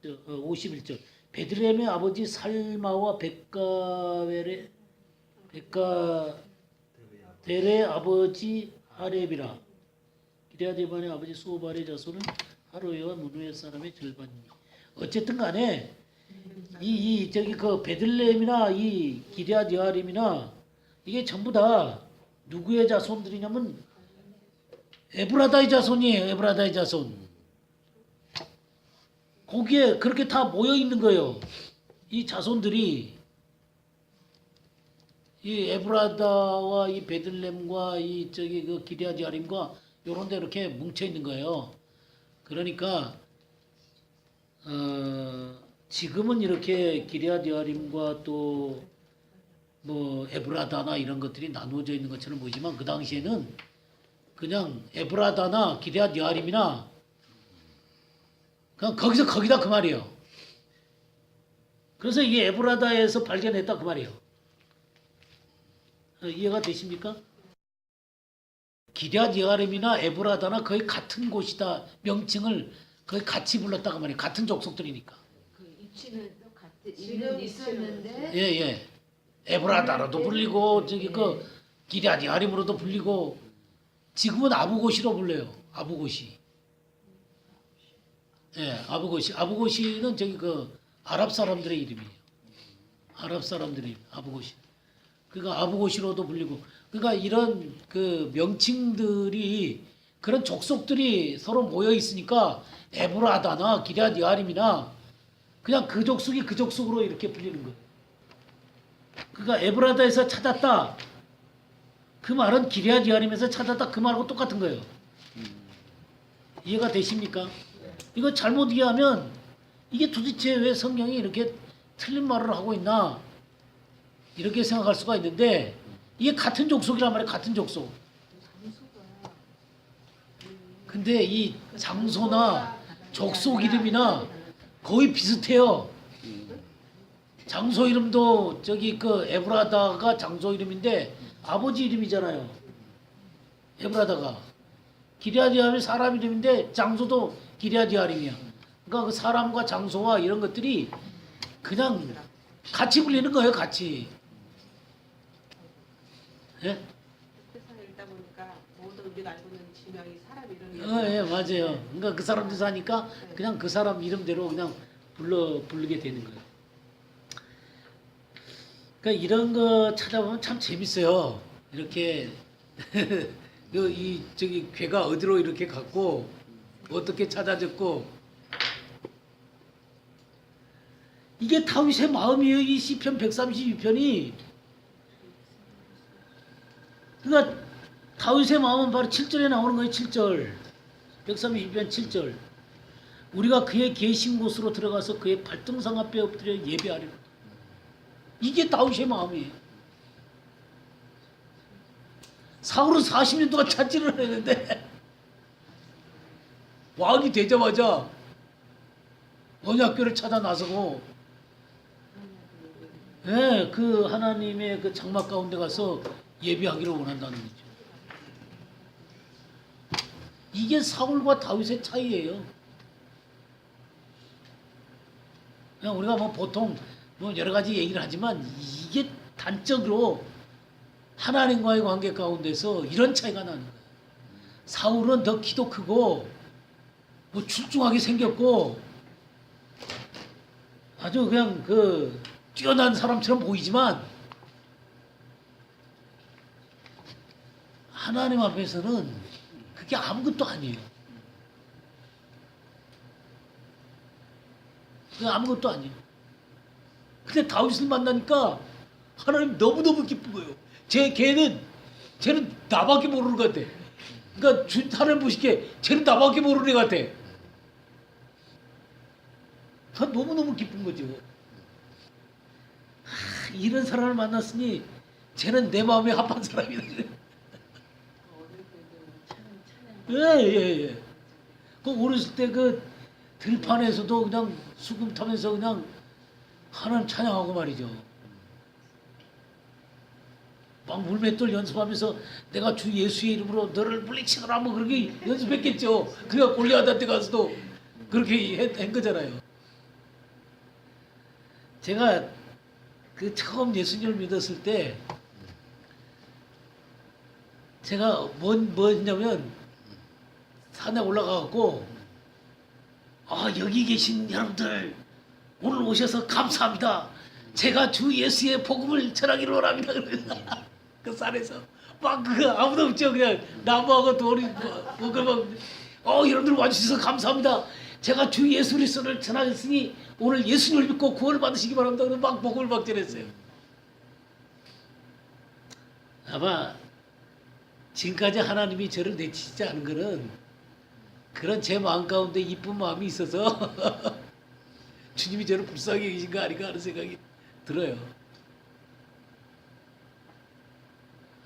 S1: 51절 베들레헴의 아버지 살마와 백가델의 아버지 하렙이라. 기럇여아림의 아버지 소발의 자손은 하루에와 문후의 사람의 절반이니. 어쨌든 간에 그 베들레헴이나 이 기럇여아림이나 이게 전부 다 누구의 자손들이냐면 에브라다의 자손이에요. 에브라다의 자손. 거기에 그렇게 다 모여 있는 거예요. 이 자손들이 이 에브라다와 이 베들레헴과 그 기럇여아림과 요런 데 이렇게 뭉쳐 있는 거예요. 그러니까 지금은 이렇게 기럇여아림과 또 뭐 에브라다나 이런 것들이 나누어져 있는 것처럼 보이지만 그 당시에는 그냥 에브라다나 기럇여아림이나 그냥 거기다 그 말이에요. 그래서 이게 에브라다에서 발견했다 그 말이에요. 이해가 되십니까? 기럇여아림이나 에브라다나 거의 같은 곳이다. 명칭을 거의 같이 불렀다 그 말이에요. 같은 족속들이니까.
S6: 그 위치는 또 같은 이름 있었는데
S1: 예. 에브라다로도 불리고 그 기럇여아림으로도 불리고 지금은 아부고시로 불려요. 아부고시. 예, 아부고시. 아부고시는 그 아랍 사람들의 이름이에요. 아랍 사람들의 이름, 아부고시. 그러니까 아부고시로도 불리고. 그러니까 이런 그 명칭들이 그런 족속들이 서로 모여 있으니까 에브라다나 기럇여아림이나 그냥 그 족속이 그 족속으로 이렇게 불리는 거예요. 그러니까 에브라다에서 찾았다. 그 말은 기럇여아림에서 찾았다. 그 말하고 똑같은 거예요. 이해가 되십니까? 이거 잘못 이해하면 이게 도대체 왜 성경이 이렇게 틀린 말을 하고 있나 이렇게 생각할 수가 있는데 이게 같은 족속이란 말이에요. 같은 족속. 근데 이 장소나 족속 이름이나 거의 비슷해요. 장소 이름도 저기 그 에브라다가 장소 이름인데 아버지 이름이잖아요. 에브라다가 기럇여림이 사람 이름인데 장소도 기럇여림이야. 그러니까 그 사람과 장소와 이런 것들이 그냥 같이 불리는 거예요, 같이. 예?
S8: 세상에 읽다 보니까 모든 우리가 알고 있는 지명이 사람 이름이에요.
S1: 예, 맞아요. 그러니까 그 사람들 사니까 그냥 그 사람 이름대로 그냥 부르게 되는 거예요. 그러니까 이런 거 찾아보면 참 재밌어요. 이렇게 저기 괴가 어디로 이렇게 갔고 어떻게 찾아졌고 이게 다윗의 마음이에요. 이 시편 132편이. 그러니까 다윗의 마음은 바로 7절에 나오는 거예요. 7절. 132편 7절. 우리가 그의 계신 곳으로 들어가서 그의 발등상 앞에 엎드려 예배하리라. 이게 다윗의 마음이에요. 사울은 40년 동안 찾지를 했는데 왕이 되자마자 언약궤를 찾아 나서고 예, 그 하나님의 그 장막 가운데 가서 예배하기를 원한다는 거죠. 이게 사울과 다윗의 차이예요. 그냥 우리가 뭐 보통 뭐 여러 가지 얘기를 하지만 이게 단적으로 하나님과의 관계 가운데서 이런 차이가 나는 거예요. 사울은 더 키도 크고 뭐 출중하게 생겼고 아주 그냥 그 뛰어난 사람처럼 보이지만 하나님 앞에서는 그게 아무것도 아니에요. 그게 아무것도 아니에요. 근데 다윗을 만나니까 하나님 너무너무 기쁜 거예요. 쟤는 나밖에 모르는 것 같아. 그러니까 하나님 보시기에 쟤는 나밖에 모르는 애 같아. 너무너무 기쁜 거죠. 이런 사람을 만났으니 쟤는 내 마음에 합한 사람이다. 예. 그 어렸을 때 그 들판에서도 그냥 수금 타면서 그냥 하나님 찬양하고 말이죠. 막 물맷돌 연습하면서 내가 주 예수의 이름으로 너를 물리치거라 뭐 그렇게 연습했겠죠. 그래가 골리앗한테 가서도 그렇게 한 거잖아요. 제가 그 처음 예수님을 믿었을 때 제가 뭐였냐면 산에 올라가갖고 여기 계신 여러분들 오늘 오셔서 감사합니다. 제가 주 예수의 복음을 전하기를 원합니다. 그 산에서 막 아무도 없죠. 그냥 나무하고 돌이 여러분들 와주셔서 감사합니다. 제가 주 예수 그리스도를 전하겠으니 오늘 예수님을 믿고 구원을 받으시기 바랍니다. 그래서 막 복음을 막 전했어요. 아마 지금까지 하나님이 저를 내치지 않은 거는 그런 제 마음 가운데 이쁜 마음이 있어서 주님이 저를 불쌍히 계신 거 아닌가 하는 생각이 들어요.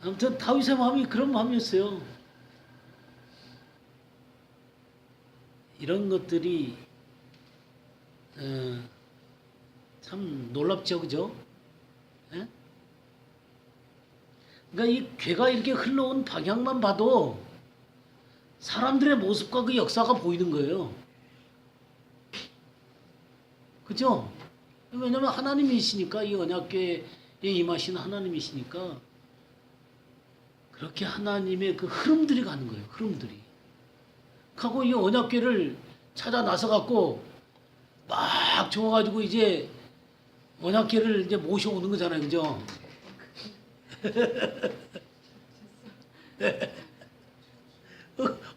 S1: 아무튼 다윗의 마음이 그런 마음이었어요. 이런 것들이 참 놀랍죠, 그죠? 예? 그러니까 이 괴가 이렇게 흘러온 방향만 봐도 사람들의 모습과 그 역사가 보이는 거예요. 그죠? 왜냐면 하나님이시니까, 이 언약궤에 임하신 하나님이시니까 그렇게 하나님의 그 흐름들이 가는 거예요. 흐름들이. 하고 이 언약궤를 찾아 나서갖고 막 좋아가지고 이제 언약궤를 이제 모셔오는 거잖아요. 그죠?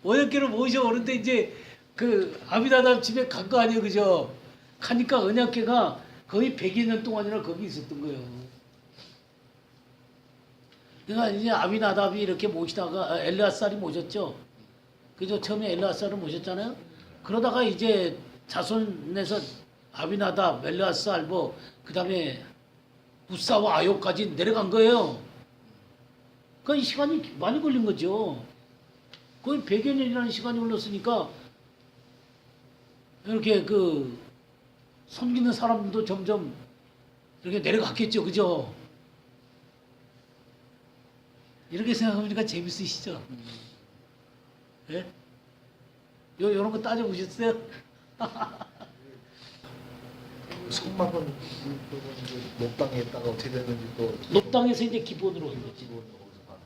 S1: 언약궤를 모셔오는데 이제 그 아비나답 집에 간 거 아니에요. 그죠? 가니까 언약궤가 거의 100여 년 동안이나 거기 있었던 거예요. 그러니까 이제 아비나답이 이렇게 모시다가 엘르아살이 모셨죠. 그죠? 처음에 엘르아살을 모셨잖아요. 그러다가 이제 자손에서 아비나답, 엘르아살 뭐 그다음에 우사와 아요까지 내려간 거예요. 그 시간이 많이 걸린 거죠. 거의 100여 년이라는 시간이 흘렀으니까 이렇게 그 섬기는 사람들도 점점 이렇게 내려갔겠죠, 그죠? 이렇게 생각하니까 재밌으시죠? 예? 요런 거 따져보셨어요?
S2: 성막은 녹당에 있다가 어떻게 됐는지 또
S1: 높당에서 이제 기본으로 한 거지.
S2: 기본으로 거기서 봐.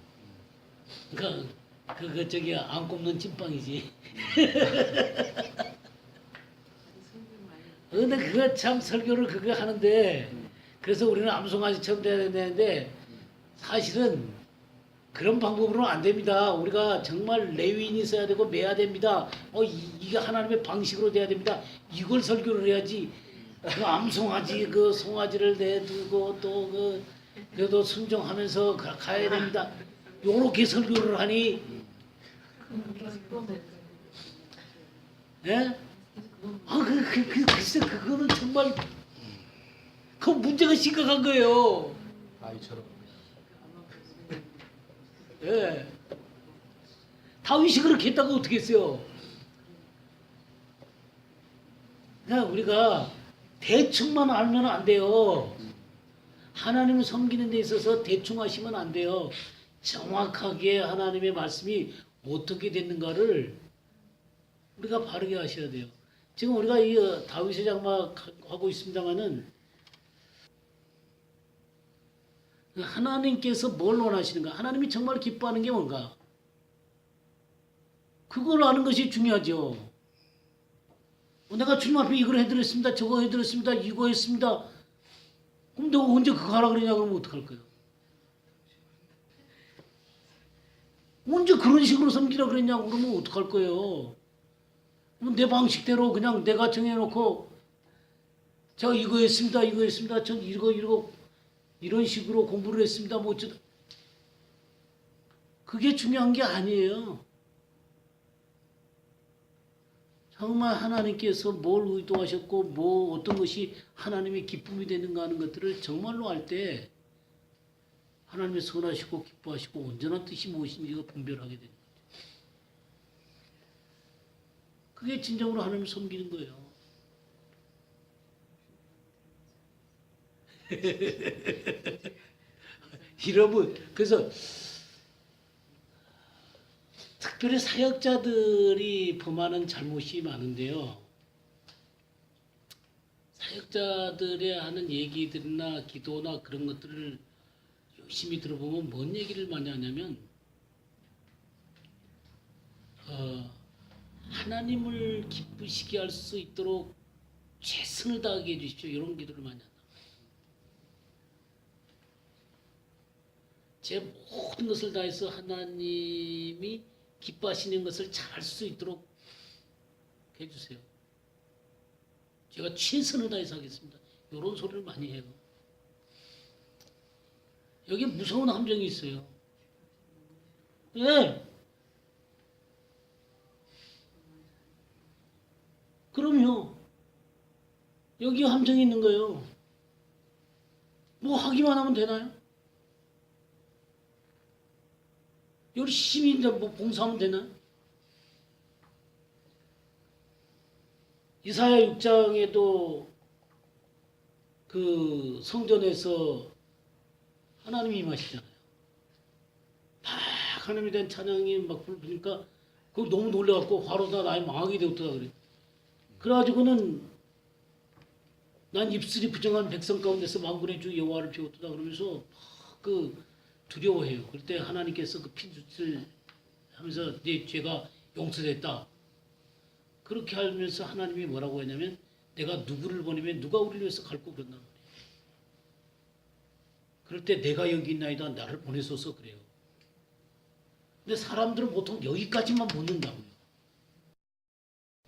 S1: 그러니까 그거 저기 안 꼽는 찐빵이지. 근데 그거 참 설교를 그거 하는데 그래서 우리는 암송아지처럼 돼야 되는데 사실은 그런 방법으로는 안 됩니다. 우리가 정말 레위인이 있어야 되고 매야 됩니다. 이게 하나님의 방식으로 돼야 됩니다. 이걸 설교를 해야지. 그 암송아지 그 송아지를 내두고 또 그래도 순종하면서 가야 됩니다. 요렇게 설교를 하니 예? 글쎄 그거는 정말 그 문제가 심각한 거예요.
S2: 아이처럼
S1: 예. 다윗이 그렇게 했다고 어떻게 했어요? 그냥 우리가 대충만 알면 안 돼요. 하나님을 섬기는 데 있어서 대충 하시면 안 돼요. 정확하게 하나님의 말씀이 어떻게 됐는가를 우리가 바르게 하셔야 돼요. 지금 우리가 이 다윗의 장막 하고 있습니다만은 하나님께서 뭘 원하시는가? 하나님이 정말 기뻐하는 게 뭔가? 그걸 아는 것이 중요하죠. 내가 주님 앞에 이걸 해드렸습니다. 저거 해드렸습니다. 이거 했습니다. 그럼 내가 언제 그거 하라 그러냐 그러면 어떡할 거예요? 언제 그런 식으로 섬기라 그랬냐고 그러면 어떡할 거예요? 그럼 내 방식대로 그냥 내가 정해놓고 제가 이거 했습니다. 이거 했습니다. 전 이거 이런 식으로 공부를 했습니다. 뭐 어쩌다. 그게 중요한 게 아니에요. 정말 하나님께서 뭘 의도하셨고 뭐 어떤 것이 하나님의 기쁨이 되는가 하는 것들을 정말로 알 때 하나님의 선하시고 기뻐하시고 온전한 뜻이 무엇인지가 분별하게 되는 거죠. 그게 진정으로 하나님을 섬기는 거예요. 여러분, 그래서 특별히 사역자들이 범하는 잘못이 많은데요. 사역자들의 하는 얘기들이나 기도나 그런 것들을 열심히 들어보면 뭔 얘기를 많이 하냐면 하나님을 기쁘시게 할 수 있도록 최선을 다하게 해주십시오. 이런 기도를 많이 한다. 제 모든 것을 다해서 하나님이 기뻐하시는 것을 잘할 수 있도록 해주세요. 제가 최선을 다해서 하겠습니다. 이런 소리를 많이 해요. 여기 무서운 함정이 있어요. 예. 그럼요. 여기 함정이 있는 거예요. 뭐 하기만 하면 되나요? 열심히 이제 뭐 봉사하면 되나? 이사야 6장에도 그 성전에서 하나님이 임하시잖아요. 막 하나님에 대한 찬양이 막 부르니까 그거 너무 놀래갖고 바로 나의 망하게 되었다 그래. 그래가지고는 난 입술이 부정한 백성 가운데서 만군의 주 여호와를 배웠다 그러면서 그 두려워해요. 그럴 때 하나님께서 그 핀줄을 하면서 네 죄가 용서됐다. 그렇게 하면서 하나님이 뭐라고 했냐면 내가 누구를 보내면 누가 우리를 위해서 갈고 그런단 말이에요. 그럴 때 내가 여기 있나이다 나를 보내소서 그래요. 근데 사람들은 보통 여기까지만 묻는다고요.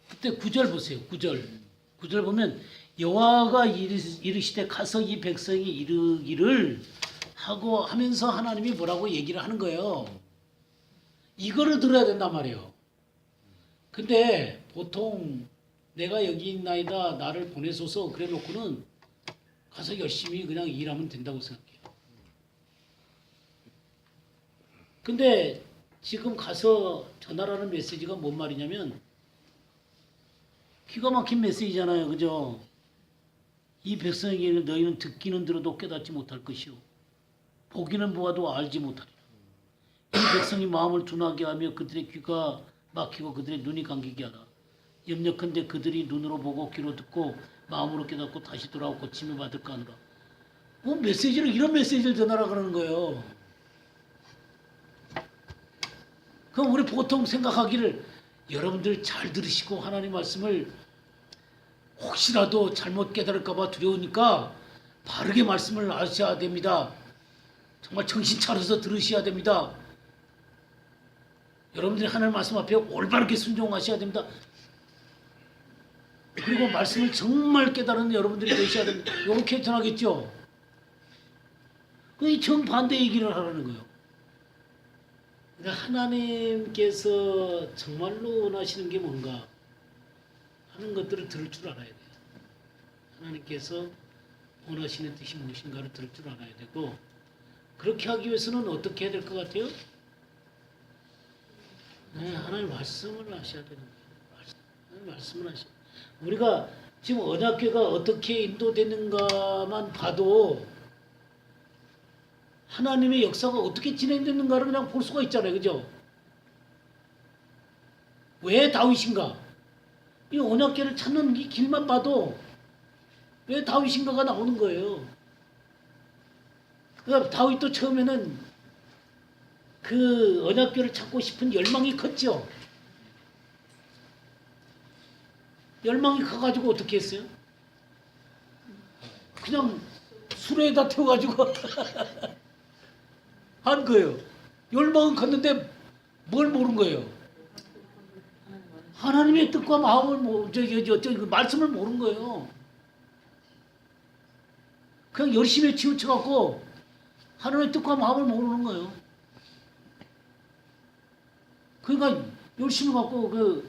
S1: 그때 9절 보세요. 9절 보면 여호와가 이르시되 가서 이 백성이 이르기를 하고 하면서 하나님이 뭐라고 얘기를 하는 거예요. 이거를 들어야 된단 말이에요. 근데 보통 내가 여기 있나이다 나를 보내소서 그래 놓고는 가서 열심히 그냥 일하면 된다고 생각해요. 근데 지금 가서 전하라는 메시지가 뭔 말이냐면 기가 막힌 메시지잖아요. 그죠? 이 백성에게는 너희는 듣기는 들어도 깨닫지 못할 것이요 보기는 보아도 알지 못하리라. 이 백성이 마음을 둔하게 하며 그들의 귀가 막히고 그들의 눈이 감기게 하라. 염려컨대 그들이 눈으로 보고 귀로 듣고 마음으로 깨닫고 다시 돌아오고 고침을 받을까 하노라. 뭐 메시지를 이런 메시지를 전하라 그러는 거예요. 그럼 우리 보통 생각하기를 여러분들 잘 들으시고 하나님 말씀을 혹시라도 잘못 깨달을까 봐 두려우니까 바르게 말씀을 아셔야 됩니다. 정말 정신 차려서 들으셔야 됩니다. 여러분들이 하나님 말씀 앞에 올바르게 순종하셔야 됩니다. 그리고 말씀을 정말 깨달은 여러분들이 되셔야 됩니다. 이렇게 전하겠죠. 그 정반대 얘기를 하라는 거예요. 그러니까 하나님께서 정말로 원하시는 게 뭔가 하는 것들을 들을 줄 알아야 돼요. 하나님께서 원하시는 뜻이 무엇인가를 들을 줄 알아야 되고, 그렇게 하기 위해서는 어떻게 해야 될 것 같아요? 네, 하나님 말씀을 하셔야 되는 거예요. 하나님 말씀을 하셔야 돼요. 우리가 지금 언약궤가 어떻게 인도되는가만 봐도 하나님의 역사가 어떻게 진행됐는가를 그냥 볼 수가 있잖아요. 그죠? 왜 다윗인가? 이 언약궤를 찾는 이 길만 봐도 왜 다윗인가가 나오는 거예요. 그러니까 다윗도 처음에는 그 언약궤를 찾고 싶은 열망이 컸죠. 열망이 커가지고 어떻게 했어요? 그냥 수레에다 태워가지고 한 거예요. 열망은 컸는데 뭘 모른 거예요? 하나님의 뜻과 마음을 말씀을 모른 거예요. 그냥 열심히 치우쳐갖고 하나님의 뜻과 마음을 모르는 거예요. 그러니까 열심히 갖고 그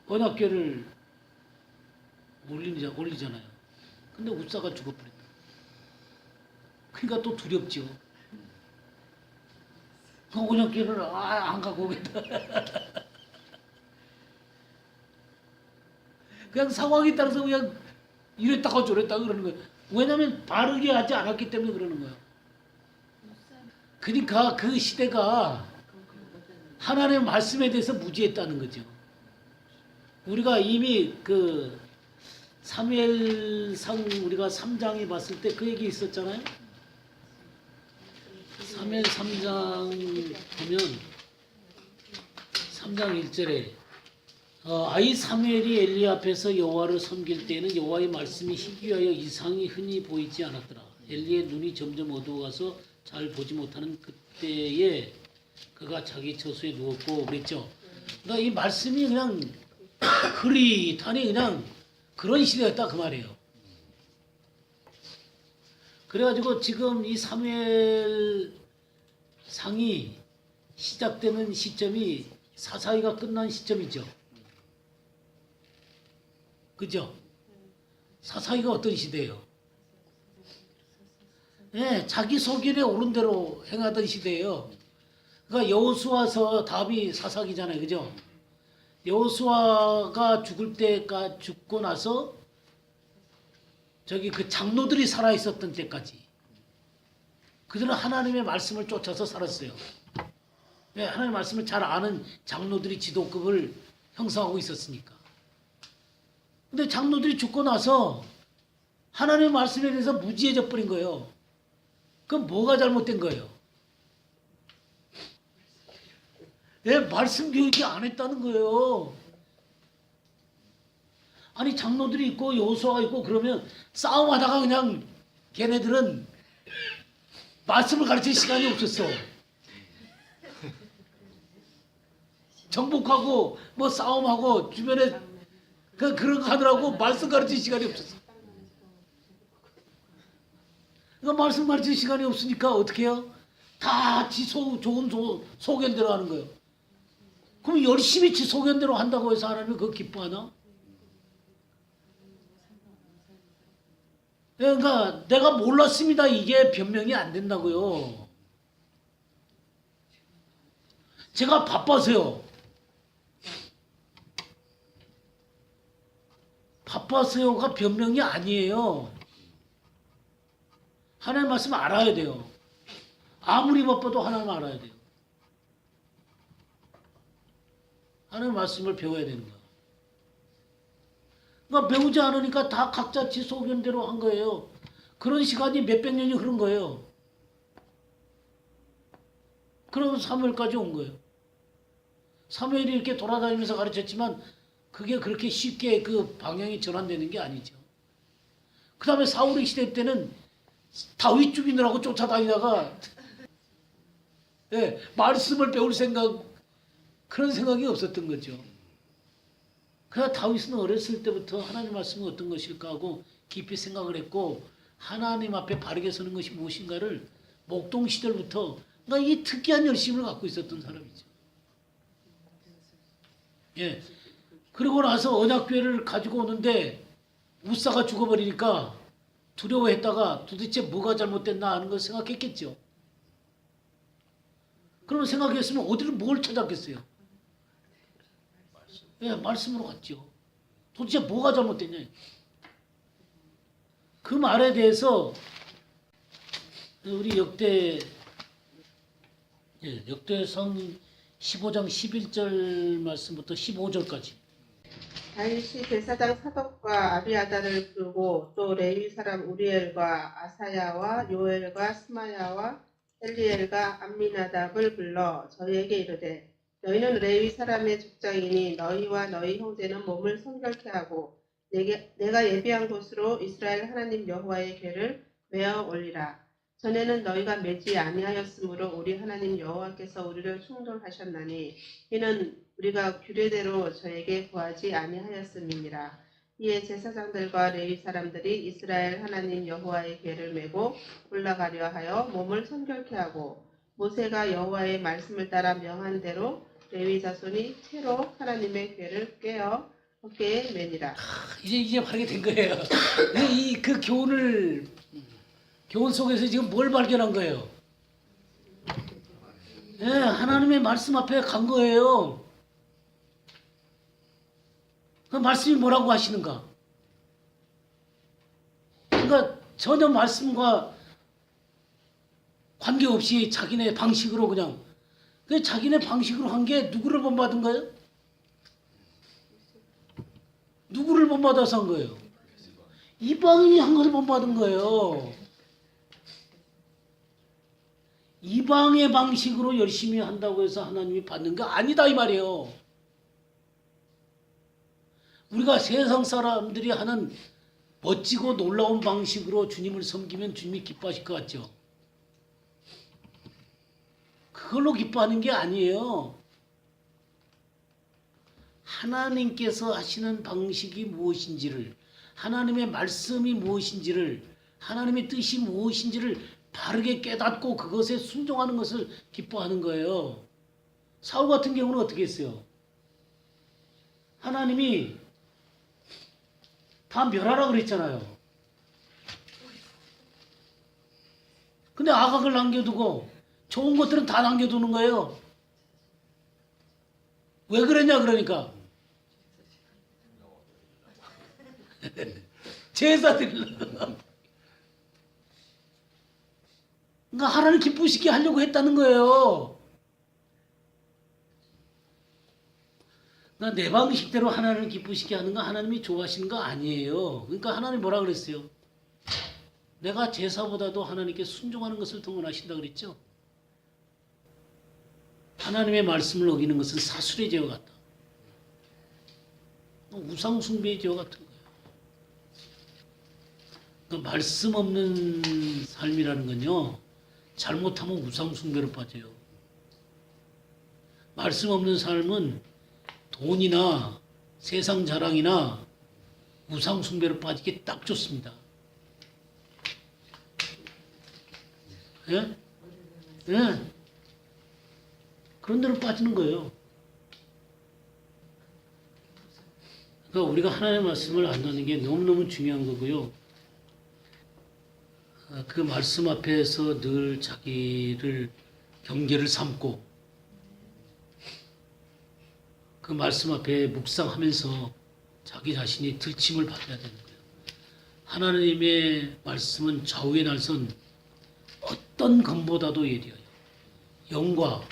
S1: 언약궤를 올리잖아요. 근데 우사가 죽어버렸다. 그러니까 또 두렵죠. 그 언약궤를 안 갖고 오겠다. 그냥 상황에 따라서 그냥 이랬다가 저랬다가 그러는 거예요. 왜냐하면 바르게 하지 않았기 때문에 그러는 거예요. 그러니까 그 시대가 하나님의 말씀에 대해서 무지했다는 거죠. 우리가 이미 그 사무엘상 우리가 3장에 봤을 때 그 얘기 있었잖아요. 사무엘 3장 보면 3장 1절에 아이 사무엘이 엘리 앞에서 여호와를 섬길 때에는 여호와의 말씀이 희귀하여 이상이 흔히 보이지 않았더라. 엘리의 눈이 점점 어두워가서 잘 보지 못하는 그때에 그가 자기 처소에 누웠고 그랬죠. 그러니까 이 말씀이 그냥 흐릿하니 그냥 그런 시대였다 그 말이에요. 그래가지고 지금 이 사무엘 상이 시작되는 시점이 사사기가 끝난 시점이죠. 그죠? 사사기가 어떤 시대예요? 네, 자기 소견에 오른 대로 행하던 시대예요. 그러니까 여호수아서 다음이 사사기잖아요. 그죠? 여호수아가 죽고 나서 저기 그 장로들이 살아 있었던 때까지 그들은 하나님의 말씀을 쫓아서 살았어요. 네, 하나님의 말씀을 잘 아는 장로들이 지도급을 형성하고 있었으니까. 근데 장로들이 죽고 나서 하나님의 말씀에 대해서 무지해져 버린 거예요. 그럼 뭐가 잘못된 거예요? 내 말씀 교육이 안 했다는 거예요. 아니 장로들이 있고 여호수아가 있고 그러면 싸움하다가 그냥 걔네들은 말씀을 가르칠 시간이 없었어. 정복하고 뭐 싸움하고 주변에 그런 거 하느라고 말씀 가르칠 시간이 없었어. 그러니까 말씀 가르칠 시간이 없으니까 어떻게 해요? 다 지 좋은 소견대로 하는 거예요. 그럼 열심히 지 소견대로 한다고 해서 하나님이 그거 기뻐하나? 그러니까 내가 몰랐습니다. 이게 변명이 안 된다고요. 제가 바빠서요. 바빠서요가 변명이 아니에요. 하나님 말씀 알아야 돼요. 아무리 바빠도 하나님 알아야 돼요. 하나님 말씀을 배워야 되는 거야. 그러니까 배우지 않으니까 다 각자 지 소견대로 한 거예요. 그런 시간이 몇백 년이 흐른 거예요. 그러면서 사무엘까지 온 거예요. 사무엘이 이렇게 돌아다니면서 가르쳤지만 그게 그렇게 쉽게 그 방향이 전환되는 게 아니죠. 그 다음에 사울의 시대 때는 다윗 죽이느라고 쫓아다니다가 예, 말씀을 배울 생각 그런 생각이 없었던 거죠. 그러나 다윗은 어렸을 때부터 하나님 말씀이 어떤 것일까 하고 깊이 생각을 했고 하나님 앞에 바르게 서는 것이 무엇인가를 목동 시절부터 그러니까 이 특이한 열심을 갖고 있었던 사람이죠. 예. 그리고 나서 언약궤를 가지고 오는데 우사가 죽어버리니까 두려워했다가 도대체 뭐가 잘못됐나 하는 걸 생각했겠죠. 그러면 생각했으면 어디를 뭘 찾았겠어요? 예, 말씀으로 갔죠. 도대체 뭐가 잘못됐냐. 그 말에 대해서 우리 역대상 15장 11절 말씀부터 15절까지
S8: 다윗이 제사장 사독과 아비아다를 부르고 또 레위 사람 우리엘과 아사야와 요엘과 스마야와 엘리엘과 암미나답을 불러 저희에게 이르되 너희는 레위 사람의 족장이니 너희와 너희 형제는 몸을 성결케 하고 내가 예비한 곳으로 이스라엘 하나님 여호와의 궤를 메어 올리라. 전에는 너희가 매지 아니하였으므로 우리 하나님 여호와께서 우리를 충돌하셨나니 이는 우리가 규례대로 저에게 구하지 아니하였음이니라. 이에 제사장들과 레위 사람들이 이스라엘 하나님 여호와의 궤를 메고 올라가려 하여 몸을 성결케 하고 모세가 여호와의 말씀을 따라 명한 대로 레위 자손이 채로 하나님의 궤를 꿰어 어깨에 매니라.
S1: 이제 바르게 된 거예요. 그 교훈 속에서 지금 뭘 발견한 거예요? 예, 하나님의 말씀 앞에 간 거예요. 그 말씀이 뭐라고 하시는가? 그러니까 전혀 말씀과 관계없이 자기네 방식으로 그냥 그 자기네 방식으로 한 게 누구를 본받은 거예요? 누구를 본받아서 한 거예요? 이방인이 한 것을 본받은 거예요. 이방의 방식으로 열심히 한다고 해서 하나님이 받는 게 아니다 이 말이에요. 우리가 세상 사람들이 하는 멋지고 놀라운 방식으로 주님을 섬기면 주님이 기뻐하실 것 같죠? 그걸로 기뻐하는 게 아니에요. 하나님께서 하시는 방식이 무엇인지를, 하나님의 말씀이 무엇인지를, 하나님의 뜻이 무엇인지를 바르게 깨닫고 그것에 순종하는 것을 기뻐하는 거예요. 사울 같은 경우는 어떻게 했어요? 하나님이 다 멸하라 그랬잖아요. 근데 악악을 남겨두고 좋은 것들은 다 남겨두는 거예요. 왜 그랬냐 그러니까 제사 드리려고. 그러니까 하나님 기쁘시게 하려고 했다는 거예요. 그러니까 내 방식대로 하나님을 기쁘시게 하는 거 하나님이 좋아하시는 거 아니에요. 그러니까 하나님 뭐라 그랬어요? 내가 제사보다도 하나님께 순종하는 것을 더 원하신다 그랬죠. 하나님의 말씀을 어기는 것은 사술의 죄와 같다. 우상 숭배의 죄와 같은 거예요. 그러니까 말씀 없는 삶이라는 건요. 잘못하면 우상 숭배로 빠져요. 말씀 없는 삶은 돈이나 세상 자랑이나 우상 숭배로 빠지기 딱 좋습니다. 예? 예. 그런 데로 빠지는 거예요. 그러니까 우리가 하나님의 말씀을 안다는 게 너무너무 중요한 거고요. 그 말씀 앞에서 늘 자기를 경계를 삼고 그 말씀 앞에 묵상하면서 자기 자신이 들침을 받아야 되는 거예요. 하나님의 말씀은 좌우의 날선 어떤 검보다도 예리하여 영과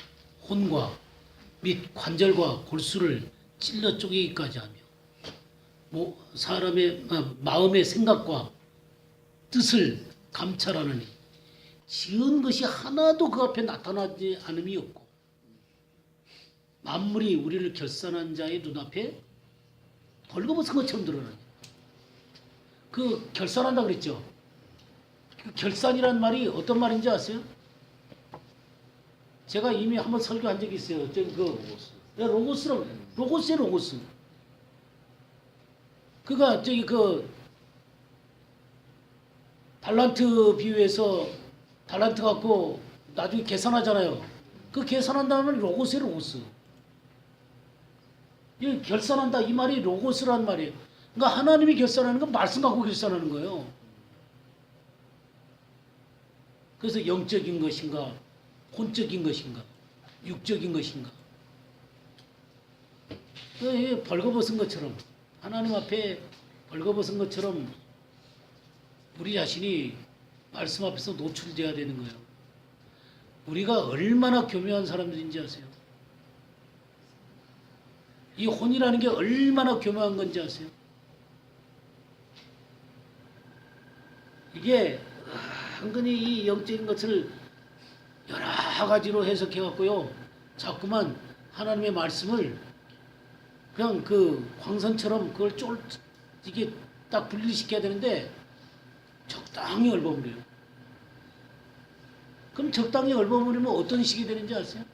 S1: 혼과 및 관절과 골수를 찔러 쪼개기까지 하며 사람의 마음의 생각과 뜻을 감찰하느니 지은 것이 하나도 그 앞에 나타나지 않음이 없고 만물이 우리를 결산한 자의 눈앞에 벌거벗은 것처럼 드러나니. 그 결산한다 그랬죠. 그 결산이란 말이 어떤 말인지 아세요? 제가 이미 한번 설교한 적이 있어요. 로고스의 로고스. 그가 달란트 비유에서 달란트 갖고 나중에 계산하잖아요. 그 계산한 다음에 로고스의 로고스. 이 결산한다 이 말이 로고스란 말이에요. 그러니까 하나님이 결산하는 건 말씀 갖고 결산하는 거예요. 그래서 영적인 것인가, 혼적인 것인가, 육적인 것인가. 벌거벗은 것처럼 하나님 앞에 벌거벗은 것처럼 우리 자신이 말씀 앞에서 노출돼야 되는 거예요. 우리가 얼마나 교묘한 사람들인지 아세요? 이 혼이라는 게 얼마나 교묘한 건지 아세요? 이게 은근히 이 영적인 것을 여러 가지로 해석해 갖고요. 자꾸만 하나님의 말씀을 그냥 그 광선처럼 그걸 이게 딱 분리시켜야 되는데 적당히 얽어버려요. 그럼 적당히 얽어버리면 어떤 식이 되는지 아세요?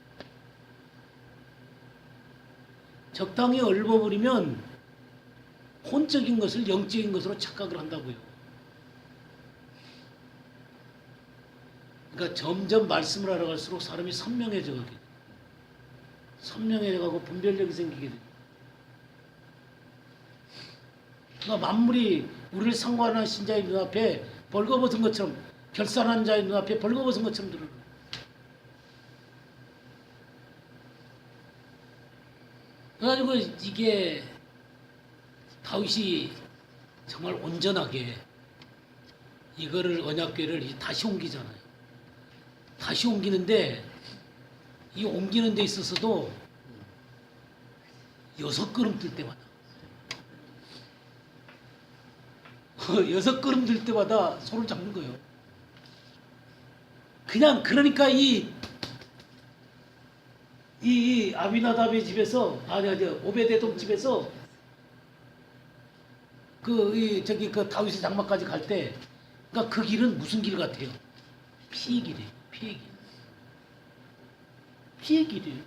S1: 적당히 얽어버리면 혼적인 것을 영적인 것으로 착각을 한다고요. 그러니까 점점 말씀을 알아갈수록 사람이 선명해져 가게 돼요. 선명해져 가고 분별력이 생기게 돼요. 그러니까 만물이 우리를 상관하신 자의 눈앞에 벌거벗은 것처럼 결산한 자의 눈앞에 벌거벗은 것처럼 드러나요. 그래가지고 이게 다윗이 정말 온전하게 이거를 언약궤를 다시 옮기잖아요. 다시 옮기는데 이 옮기는 데 있어서도 6걸음 뜰 때마다 6걸음 뜰 때마다 손을 잡는 거예요. 그냥 그러니까 이 아비나답의 집에서 오베데돔 집에서 그 다윗의 장막까지 갈 때 그러니까 그 길은 무슨 길 같아요? 피의 길이에요. 피의 길이에요.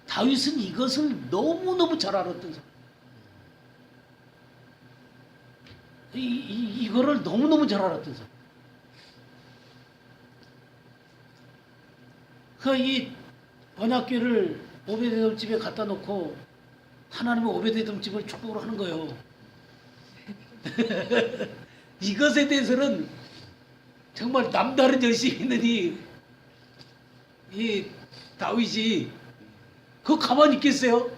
S1: 다윗은 이것을 너무너무 잘 알았던 사람. 이거를 너무너무 잘 알았던 사람. 이 언약궤를 오베데돔 집에 갖다 놓고 하나님은 오베데돔 집을 축복을 하는 거예요. 이것에 대해서는 정말 남다른 열심이 있는 이 다윗이 그거 가만히 있겠어요?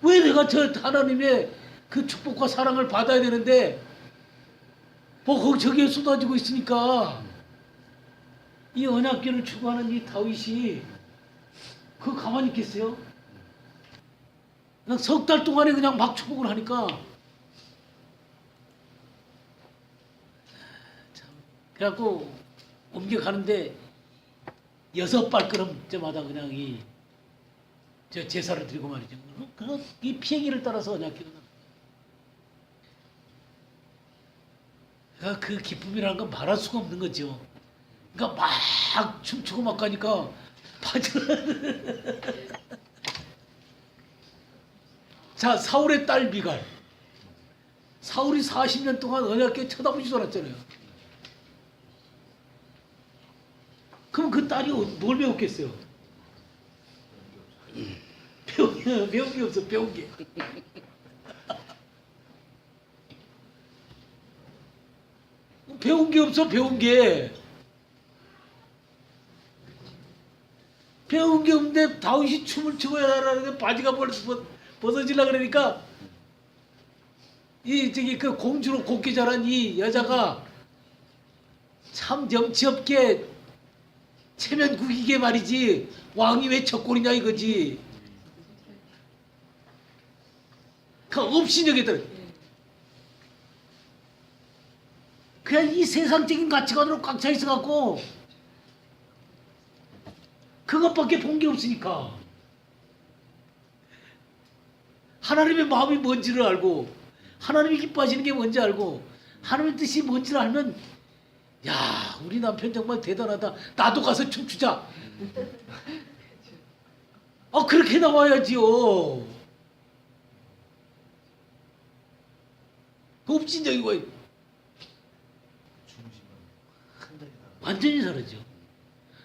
S1: 왜 내가 저 하나님의 그 축복과 사랑을 받아야 되는데 거기 저기에 쏟아지고 있으니까 이 언약궤를 추구하는 이 다윗이 그거 가만히 있겠어요? 그냥 석 달 동안에 그냥 막 축복을 하니까 참 그래갖고 옮겨가는데 6발걸음째마다 그냥 저 제사를 드리고 말이죠. 이 피의 길을 따라서 언약궤가 그러니까 그 기쁨이라는 건 말할 수가 없는 거죠. 그러니까 막 춤추고 막 가니까 자, 사울의 딸 미갈. 사울이 40년 동안 언약궤 쳐다보지도 않았잖아요. 그럼 그 딸이 뭘 배웠겠어요? 배운 게 없어, 배운 게. 배운 게 없어, 배운 게. 배운 게 없는데 다윗이 춤을 추고 해라라는데 바지가 벗어지려 그러니까 이 저기 그 공주로 곱게 자란 이 여자가 참 염치 없게 체면 구기게 말이지 왕이 왜 첫골이냐 이거지. 그 업신여기들 그냥 이 세상적인 가치관으로 꽉 차 있어갖고 그것밖에 본 게 없으니까 하나님의 마음이 뭔지를 알고 하나님이 기뻐하시는 게 뭔지 알고 하나님의 뜻이 뭔지를 알면 야 우리 남편 정말 대단하다. 나도 가서 춤추자. 그렇게 나와야지요. 그 업신적인 거예요. 완전히 다르죠.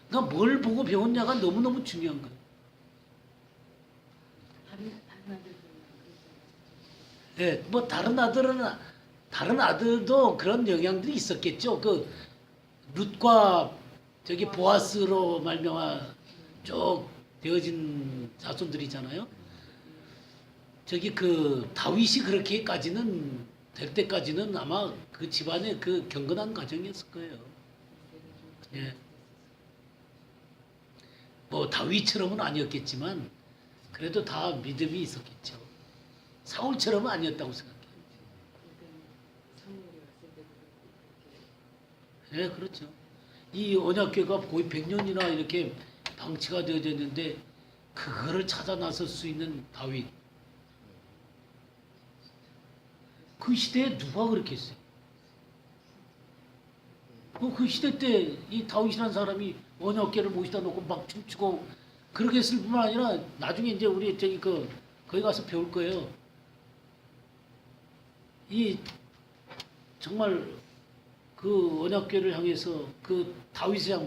S1: 그러니까 뭘 보고 배웠냐가 너무너무 중요한 거예요. 예, 뭐 다른 아들도 그런 영향들이 있었겠죠. 그 룻과 저기 보아스로 말미암아 쭉 되어진 자손들이잖아요. 저기 그 다윗이 그렇게까지는 될 때까지는 아마 그 집안의 그 경건한 가정이었을 거예요. 예. 뭐 다윗처럼은 아니었겠지만 그래도 다 믿음이 있었겠죠. 사울처럼은 아니었다고 생각해요. 예, 그렇죠. 이 언약궤가 거의 100년이나 이렇게 방치가 되어져 있는데 그거를 찾아 나설 수 있는 다윗. 그 시대에 누가 그렇게 했어요? 그 시대 때 이 다윗이라는 사람이 언약궤를 모시다 놓고 막 춤추고 그렇게 했을 뿐만 아니라 나중에 이제 우리 저기 거기 가서 배울 거예요. 이 정말 그 언약궤를 향해서 그 다윗의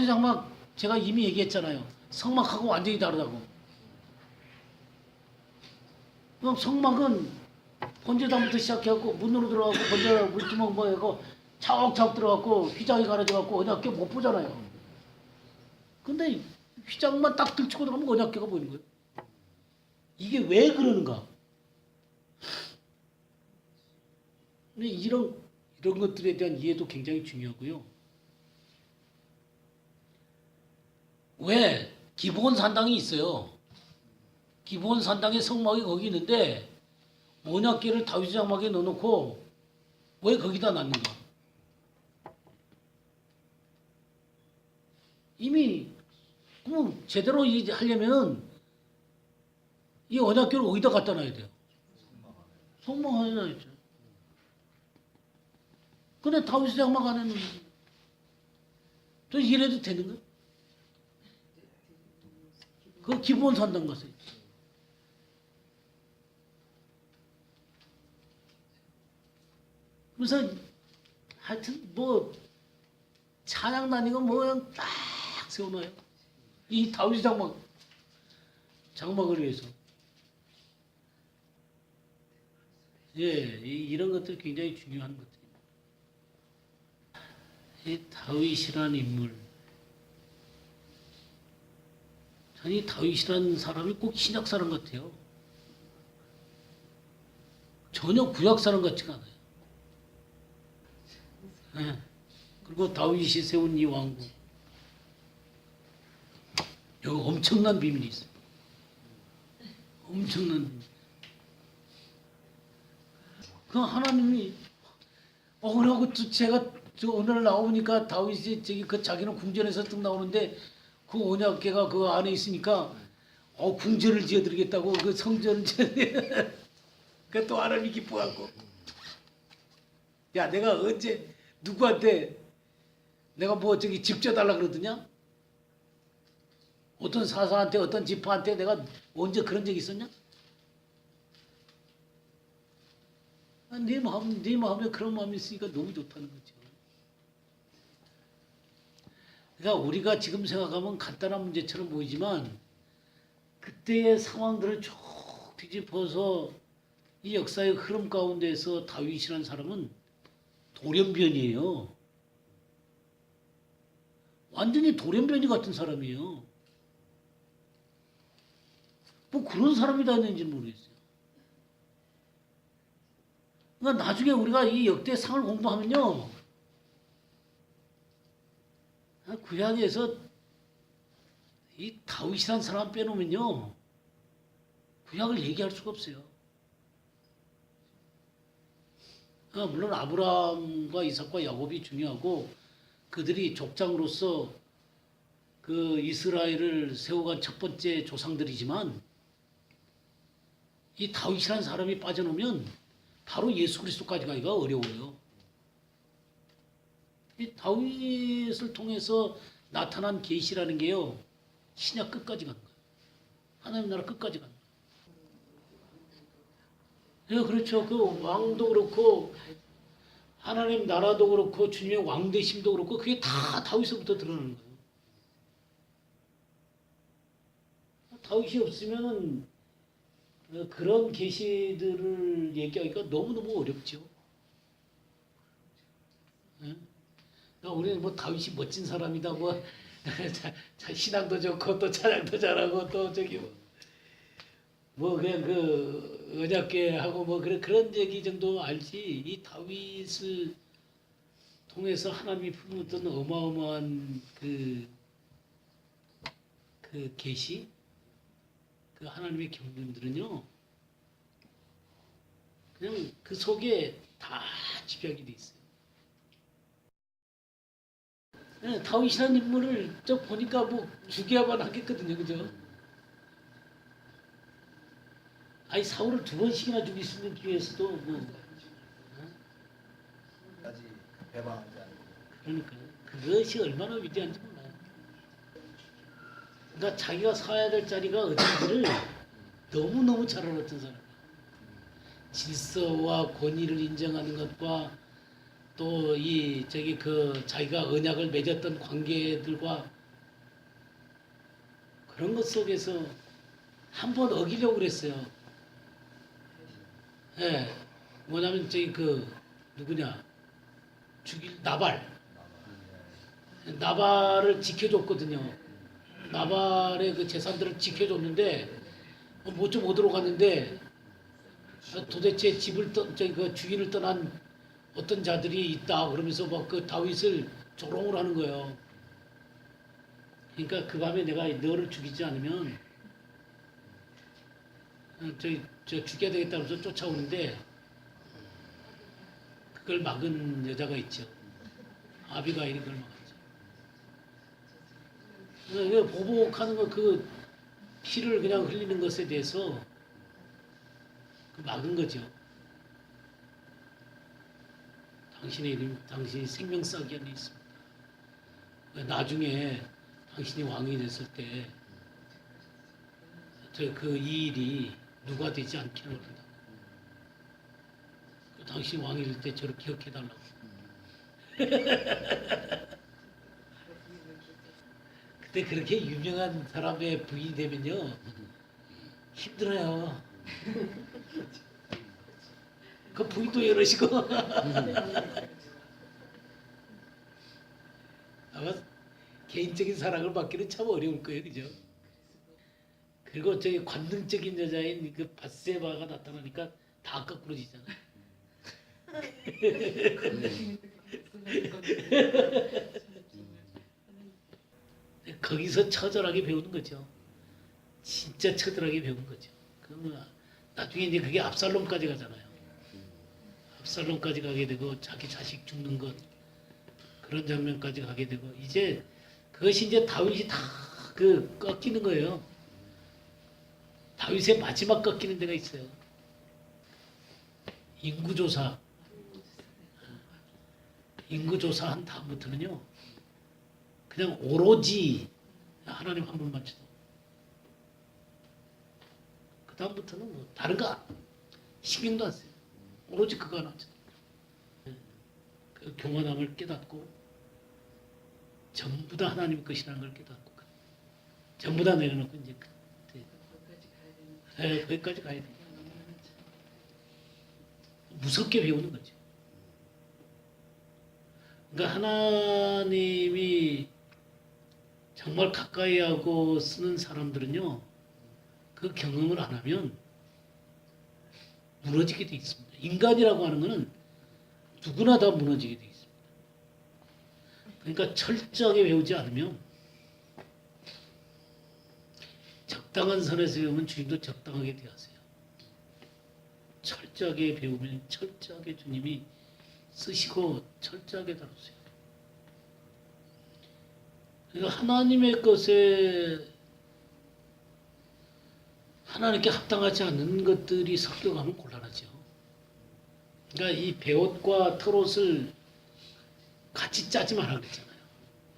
S1: 장막 제가 이미 얘기했잖아요. 성막하고 완전히 다르다고. 그럼 성막은 번제단부터 시작해갖고 문으로 들어가고 번제단 물주먹 뭐 하고 차곡차곡 들어가고 휘장이 가려져갖고 언약궤 못 보잖아요. 근데 휘장만 딱 들치고 들어가면 언약궤가 보이는 거예요. 이게 왜 그러는가? 근데 이런 것들에 대한 이해도 굉장히 중요하고요. 왜? 기브온 산당이 있어요. 기브온 산당에 성막이 거기 있는데 언약궤를 다윗 장막에 넣어놓고 왜 거기다 놨는가? 이미 제대로 하려면 이 언약궤를 어디다 갖다 놔야 돼요? 성막 안에 놔야죠. 근데 다윗 장막 안에는 또 이래도 되는 거야? 그 기브온 산당 가서 그래서 하여튼 뭐 찬양 다니고 뭐 그냥 딱 세워놔요. 이 다윗 장막을 위해서. 예, 이런 것들 굉장히 중요한 것들입니다. 이 다윗이라는 인물, 저는 이 다윗이라는 사람이 꼭 신약 사람 같아요. 전혀 구약 사람 같지가 않아요. 예. 그리고 다윗이 세운 이 왕국, 여기 엄청난 비밀이 있어요. 엄청난 비밀. 그 하나님이 그러고 제가 오늘 나오니까 다윗이 저기 자기는 궁전에서 뚝 나오는데 그 언약궤가 그 안에 있으니까 궁전을 지어드리겠다고 그 성전을 그 또 하나님이 기뻐갖고 야 내가 언제 누구한테 내가 뭐 저기 집 져달라 그러더냐? 어떤 사사한테 어떤 지파한테 내가 언제 그런 적이 있었냐? 네 마음에 그런 마음이 있으니까 너무 좋다는 거죠. 그러니까 우리가 지금 생각하면 간단한 문제처럼 보이지만 그때의 상황들을 쭉 뒤집어서 이 역사의 흐름 가운데서 다윗이라는 사람은 돌연변이에요. 완전히 돌연변이 같은 사람이에요. 뭐 그런 사람이 다 있는지 모르겠어요. 그러니까 나중에 우리가 이 역대상을 공부하면요, 구약에서 이 다윗이라는 사람 빼놓으면요, 구약을 얘기할 수가 없어요. 물론 아브라함과 이삭과 야곱이 중요하고 그들이 족장으로서 그 이스라엘을 세워간 첫 번째 조상들이지만 이 다윗이라는 사람이 빠져나오면 바로 예수 그리스도까지 가기가 어려워요. 이 다윗을 통해서 나타난 계시라는 게요, 신약 끝까지 가는 거예요. 하나님 나라 끝까지 가는 거예요. 예, 그렇죠. 그 왕도 그렇고 하나님 나라도 그렇고 주님의 왕되심도 그렇고 그게 다 다윗으로부터 드러나는 거예요. 다윗이 없으면 그런 계시들을 얘기하기가 너무너무 어렵죠. 예? 그러니까 우리는 뭐 다윗이 멋진 사람이다, 뭐 신앙도 좋고 또 찬양도 잘하고 또 저기 뭐 그냥 그 언약궤 하고 뭐 그런 얘기 정도 알지, 이 다윗을 통해서 하나님이 품었던 어마어마한 그 계시, 그 하나님의 경륜들은요, 그냥 그 속에 다 집약이 돼 있어요. 네, 다윗이라는 인물을 저 보니까 뭐 죽여야만 하겠거든요, 그죠? 아니 사울을 2번씩이나 죽일 수 있는 기회에서도 뭐,
S2: 까지 배반하지 않고.
S1: 그러니까 그것이 얼마나 위대한지 몰라요. 그러니까 자기가 서야 될 자리가 어딘지를 너무너무 잘 알았던 사람. 질서와 권위를 인정하는 것과 또 이 저기 그 자기가 언약을 맺었던 관계들과 그런 것 속에서 한번 어기려고 그랬어요. 예, 뭐냐면 저기 그 누구냐, 죽일 나발을 지켜줬거든요. 나발의 그 재산들을 지켜줬는데 뭐 좀 얻으러 갔는데 도대체 저기 그 주인을 떠난 어떤 자들이 있다 그러면서 막 그 다윗을 조롱을 하는 거예요. 그러니까 그 밤에 내가 너를 죽이지 않으면 저 죽여야 되겠다면서 쫓아오는데 그걸 막은 여자가 있죠. 아비가일이 그걸 막았죠. 보복하는 거, 그 피를 그냥 흘리는 것에 대해서 그 막은 거죠. 당신의 이름, 당신이 생명 싸기 안에 있습니다. 나중에 당신이 왕이 됐을 때 이 일이 누가 되지 않기를 원한다. 당신 왕이 될 때 저를 기억해달라고. 근데 그렇게 유명한 사람의 부인이 되면요, 힘들어요. 그 부인도 여러시고. 아마 개인적인 사랑을 받기는 참 어려울 거예요, 그죠? 그리고 저기 관능적인 여자인 그 밧세바가 나타나니까 다 거꾸로지잖아. 거기서 처절하게 배우는 거죠. 진짜 처절하게 배운 거죠. 그러면 나중에 이제 그게 압살롬까지 가잖아요. 압살롬까지 가게 되고 자기 자식 죽는 것, 그런 장면까지 가게 되고, 이제 그것이 이제 다윗이 다 그 꺾이는 거예요. 다윗의 마지막 꺾이는 데가 있어요. 인구조사 한 다음부터는요, 그냥 오로지 하나님 한 분만 쳐도, 그 다음부터는 뭐 다른 거 신경도 안 써요. 오로지 그거 하나 쳐도. 그 교만함을 깨닫고 전부 다 하나님 것이라는 걸 깨닫고 전부 다 내려놓고 이제 거기까지 가야 돼요. 무섭게 배우는 거죠. 그러니까 하나님이 정말 가까이 하고 쓰는 사람들은요, 그 그 경험을 안 하면 무너지게 돼 있습니다. 인간이라고 하는 것은 누구나 다 무너지게 돼 있습니다. 그러니까 철저하게 배우지 않으면 적당한 선에서 배우면 주님도 적당하게 대하세요. 철저하게 배우면 철저하게 주님이 쓰시고 철저하게 다루세요. 그러니까 하나님의 것에 하나님께 합당하지 않는 것들이 섞여가면 곤란하죠. 그러니까 이 배옷과 털옷을 같이 짜지 마라 그랬잖아요.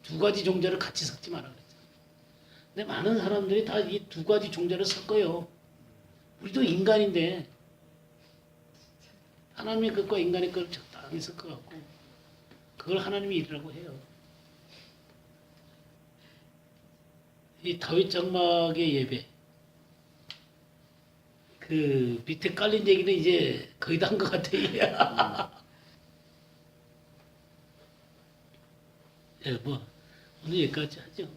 S1: 두 가지 종자를 같이 섞지 마라 그랬잖아요. 근데 많은 사람들이 다 이 두 가지 종자를 섞어요. 우리도 인간인데 하나님의 것과 인간의 것을 적당히 섞어갖고 그걸 하나님의 일이라고 해요. 이 다윗 장막의 예배 그 밑에 깔린 얘기는 이제 거의 다 한 것 같아요. 예, 뭐 오늘 여기까지 하죠.